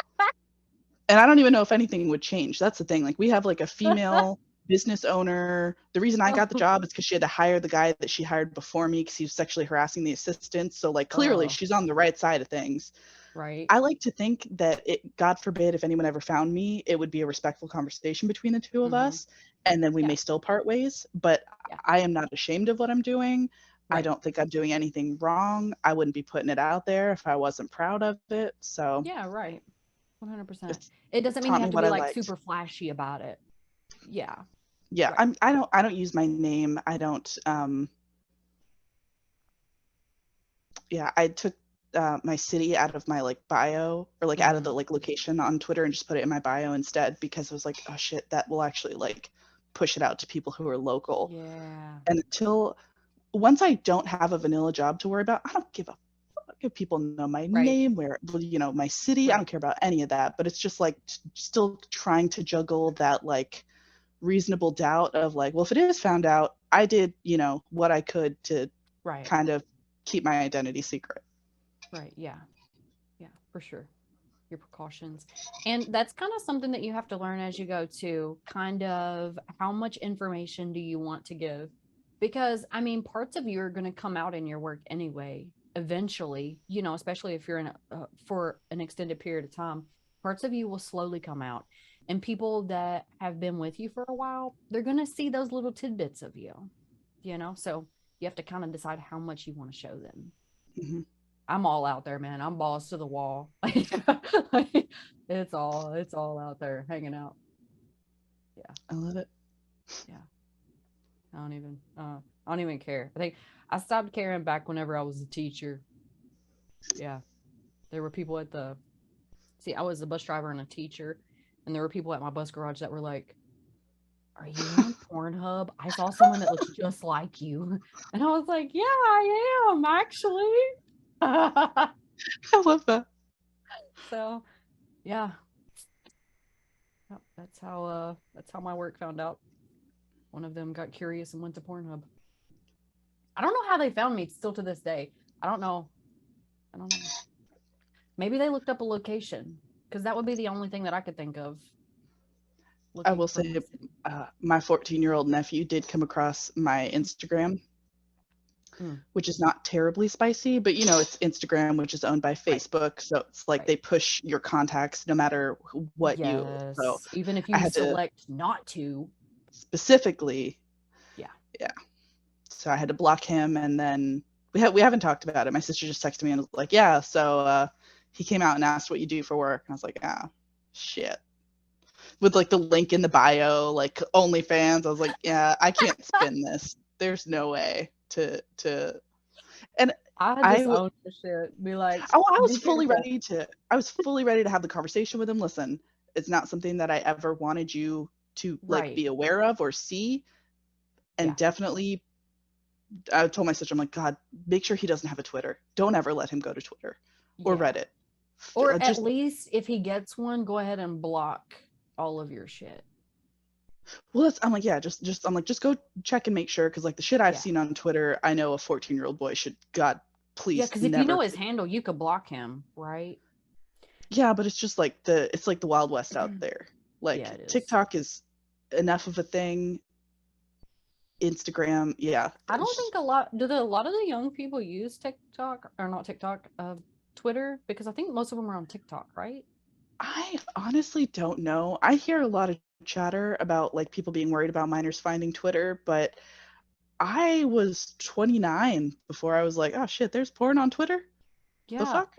And I don't even know if anything would change. That's the thing. Like we have like a female business owner. The reason I got the job is because she had to hire the guy that she hired before me because he was sexually harassing the assistant. So like clearly Oh, she's on the right side of things. right. I like to think that God forbid, if anyone ever found me, it would be a respectful conversation between the two of Mm-hmm. us, and then we Yeah. may still part ways. But Yeah. I am not ashamed of what I'm doing. I Right. don't think I'm doing anything wrong. I wouldn't be putting it out there if I wasn't proud of it. So Yeah. Right. 100%. it's It doesn't mean taught you me have to what be I like liked. super flashy about it. Yeah. Yeah, Right. I don't use my name. I don't yeah, I took my city out of my like bio or like out of Mm-hmm. the like location on Twitter and just put it in my bio instead because I was like, oh shit, that will actually like push it out to people who are local. Yeah. And until once I don't have a vanilla job to worry about, I don't give a fuck if people know my Right. name, where you know my city. I don't Right. care about any of that. But it's just like still trying to juggle that like reasonable doubt of like, well, if it is found out, I did you know what I could to Right. kind of keep my identity secret. Right. Yeah. Yeah, for sure. Your precautions. And that's kind of something that you have to learn as you go to kind of how much information do you want to give? Because I mean, parts of you are going to come out in your work anyway, eventually, especially if you're in for an extended period of time, parts of you will slowly come out. And people that have been with you for a while, they're going to see those little tidbits of you. So you have to kind of decide how much you want to show them. Mm-hmm. I'm all out there, man. I'm balls to the wall. It's all out there hanging out. Yeah. I love it. Yeah. I don't even care. I think I stopped caring back whenever I was a teacher. Yeah. There were people I was a bus driver and a teacher, and there were people at my bus garage that were like, "Are you on Pornhub? I saw someone that looks just like you." And I was like, "Yeah, I am actually." I love that. So, yeah. Yep, that's how my work found out. One of them got curious and went to Pornhub. I don't know how they found me still to this day. I don't know. Maybe they looked up a location, because that would be the only thing that I could think of. I will say my 14-year-old nephew did come across my Instagram, which is not terribly spicy, but it's Instagram, which is owned by Facebook. Right. So it's like they push your contacts no matter what you. So even if you select not to. Specifically. Yeah. Yeah. So I had to block him, and then we haven't talked about it. My sister just texted me and was like, "Yeah, so he came out and asked what you do for work." And I was like, "Ah, shit." With like the link in the bio, like OnlyFans. I was like, "Yeah, I can't spin this. There's no way to." And I just own the shit. Be like, oh, I was fully ready to have the conversation with him. Listen, it's not something that I ever wanted you to like be aware of or see. And definitely, I told my sister, I'm like, God, make sure he doesn't have a Twitter. Don't ever let him go to Twitter or Reddit. Or at least if he gets one, go ahead and block all of your shit. Well, I'm like, yeah, just go check and make sure, because like the shit I've seen on Twitter, I know a 14-year-old boy should, God, please. Yeah, because if you know his handle, you could block him, right? Yeah, but it's just like it's like the Wild West out there. Like TikTok is enough of a thing. Instagram, yeah. I don't think a lot of the young people use TikTok, or not TikTok, Twitter, because I think most of them are on TikTok, right? I honestly don't know. I hear a lot of chatter about like people being worried about minors finding Twitter, but I was 29 before I was like, oh shit, there's porn on Twitter? Yeah. The fuck?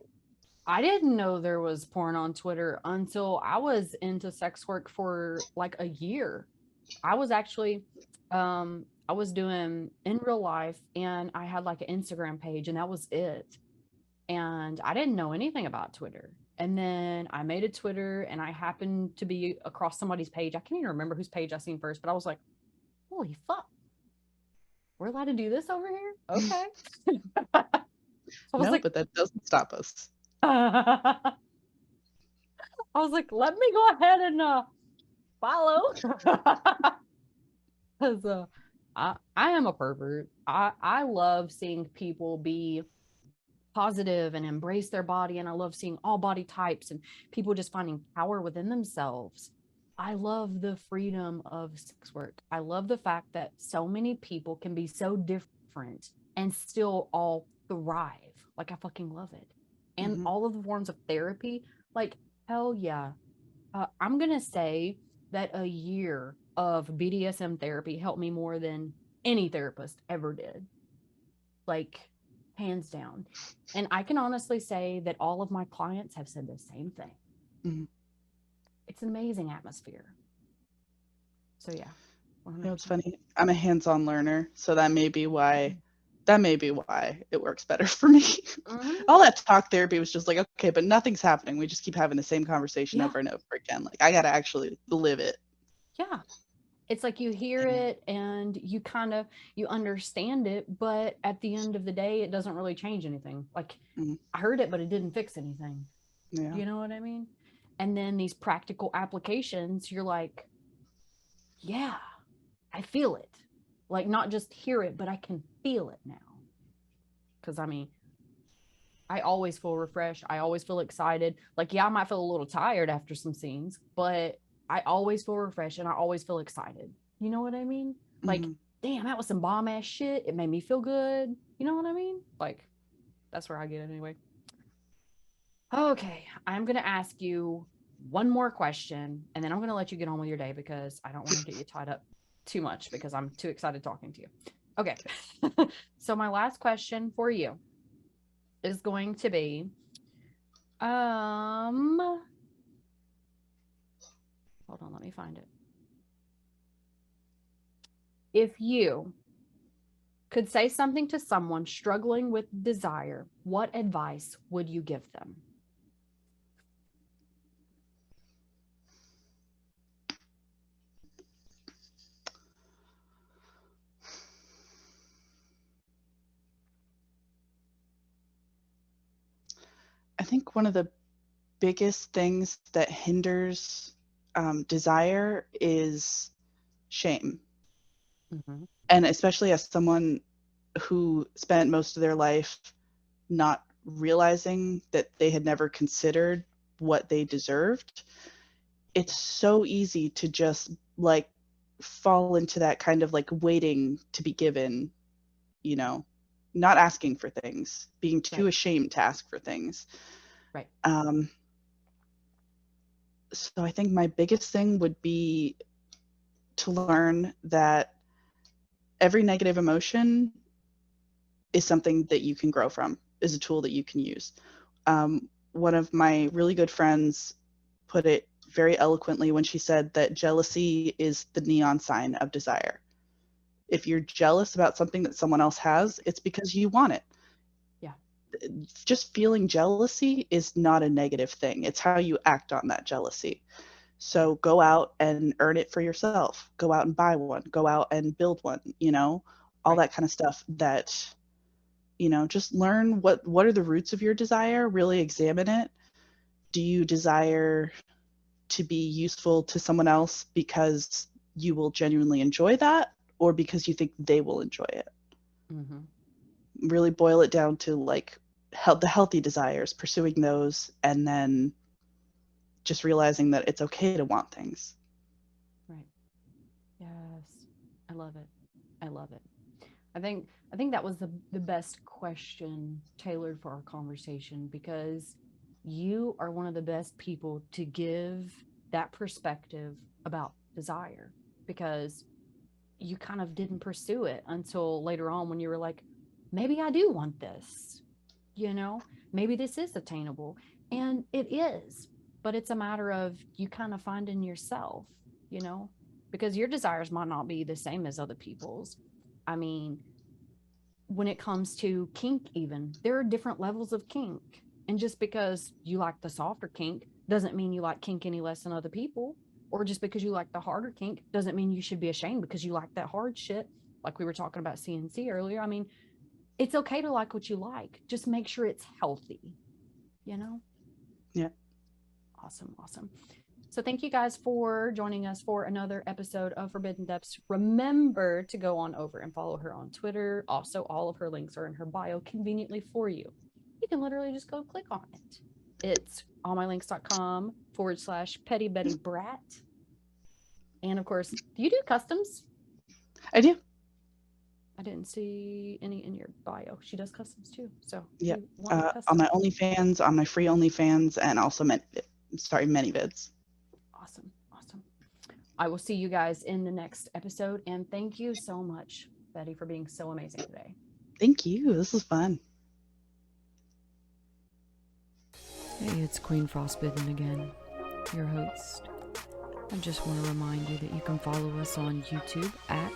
I didn't know there was porn on Twitter until I was into sex work for like a year. I was actually I was doing in real life, and I had like an Instagram page, and that was it. And I didn't know anything about Twitter. And then I made a Twitter, and I happened to be across somebody's page. I can't even remember whose page I seen first, but I was like, holy fuck. We're allowed to do this over here? Okay. No, but that doesn't stop us. I was like, let me go ahead and follow. Because I am a pervert. I love seeing people be positive and embrace their body, and I love seeing all body types and people just finding power within themselves. I love the freedom of sex work. I love the fact that so many people can be so different and still all thrive. Like, I fucking love it. And all of the forms of therapy, like, hell yeah. I'm gonna say that a year of BDSM therapy helped me more than any therapist ever did. Like, hands down. And I can honestly say that all of my clients have said the same thing. Mm-hmm. It's an amazing atmosphere. So yeah. 100%. You know, it's funny. I'm a hands-on learner, so that may be why it works better for me. Mm-hmm. All that talk therapy was just like, okay, but nothing's happening. We just keep having the same conversation over and over again. Like, I got to actually live it. Yeah. It's like you hear it and you understand it, but at the end of the day, it doesn't really change anything. Like, I heard it, but it didn't fix anything. Yeah. You know what I mean? And then these practical applications, you're like, yeah, I feel it. Like, not just hear it, but I can feel it now. Because, I mean, I always feel refreshed. I always feel excited. Like, yeah, I might feel a little tired after some scenes, but I always feel refreshed and I always feel excited. You know what I mean? Like, damn, that was some bomb ass shit. It made me feel good. You know what I mean? Like, That's where I get it anyway. Okay, I'm going to ask you one more question, and then I'm going to let you get on with your day because I don't want to get you tied up too much because I'm too excited talking to you. Okay. So my last question for you is going to be, hold on, let me find it. If you could say something to someone struggling with desire, what advice would you give them? I think one of the biggest things that hinders desire is shame. Mm-hmm. And especially as someone who spent most of their life not realizing that they had never considered what they deserved, it's so easy to just like fall into that kind of like waiting to be given, you know, not asking for things, being too ashamed to ask for things. Right. So I think my biggest thing would be to learn that every negative emotion is something that you can grow from, is a tool that you can use. One of my really good friends put it very eloquently when she said that jealousy is the neon sign of desire. If you're jealous about something that someone else has, it's because you want it. Yeah. Just feeling jealousy is not a negative thing. It's how you act on that jealousy. So go out and earn it for yourself. Go out and buy one. Go out and build one, you know, all that kind of stuff that, you know, just learn what are the roots of your desire, really examine it. Do you desire to be useful to someone else because you will genuinely enjoy that, or because you think they will enjoy it? Mm-hmm. Really boil it down to like the healthy desires, pursuing those, and then just realizing that it's okay to want things. Right. Yes. I love it. I love it. I think that was the best question tailored for our conversation, because you are one of the best people to give that perspective about desire, because you kind of didn't pursue it until later on when you were like, maybe I do want this, you know, maybe this is attainable. And it is, but it's a matter of you kind of finding yourself, you know, because your desires might not be the same as other people's. I mean, when it comes to kink, even, there are different levels of kink. And just because you like the softer kink doesn't mean you like kink any less than other people. Or just because you like the harder kink doesn't mean you should be ashamed because you like that hard shit. Like we were talking about CNC earlier. I mean, it's okay to like what you like. Just make sure it's healthy, you know? Yeah. Awesome. Awesome. So thank you guys for joining us for another episode of Forbidden Depths. Remember to go on over and follow her on Twitter. Also, all of her links are in her bio conveniently for you. You can literally just go click on it. It's allmylinks.com/Petty Betty Brat. And of course, do you do customs? I do. I didn't see any in your bio. She does customs too. So yeah, on my OnlyFans, on my free OnlyFans, and also ManyVids. Awesome. Awesome. I will see you guys in the next episode. And thank you so much, Betty, for being so amazing today. Thank you. This was fun. Hey, it's Queen Frostbitten again, your host. I just want to remind you that you can follow us on YouTube at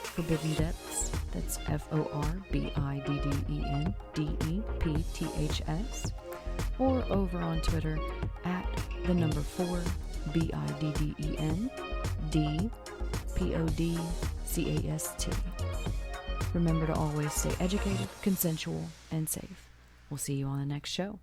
Forbidden Depths. That's FORBIDDENDEPTHS. Or over on Twitter at the number 4 BIDDENDPODCAST. Remember to always stay educated, consensual, and safe. We'll see you on the next show.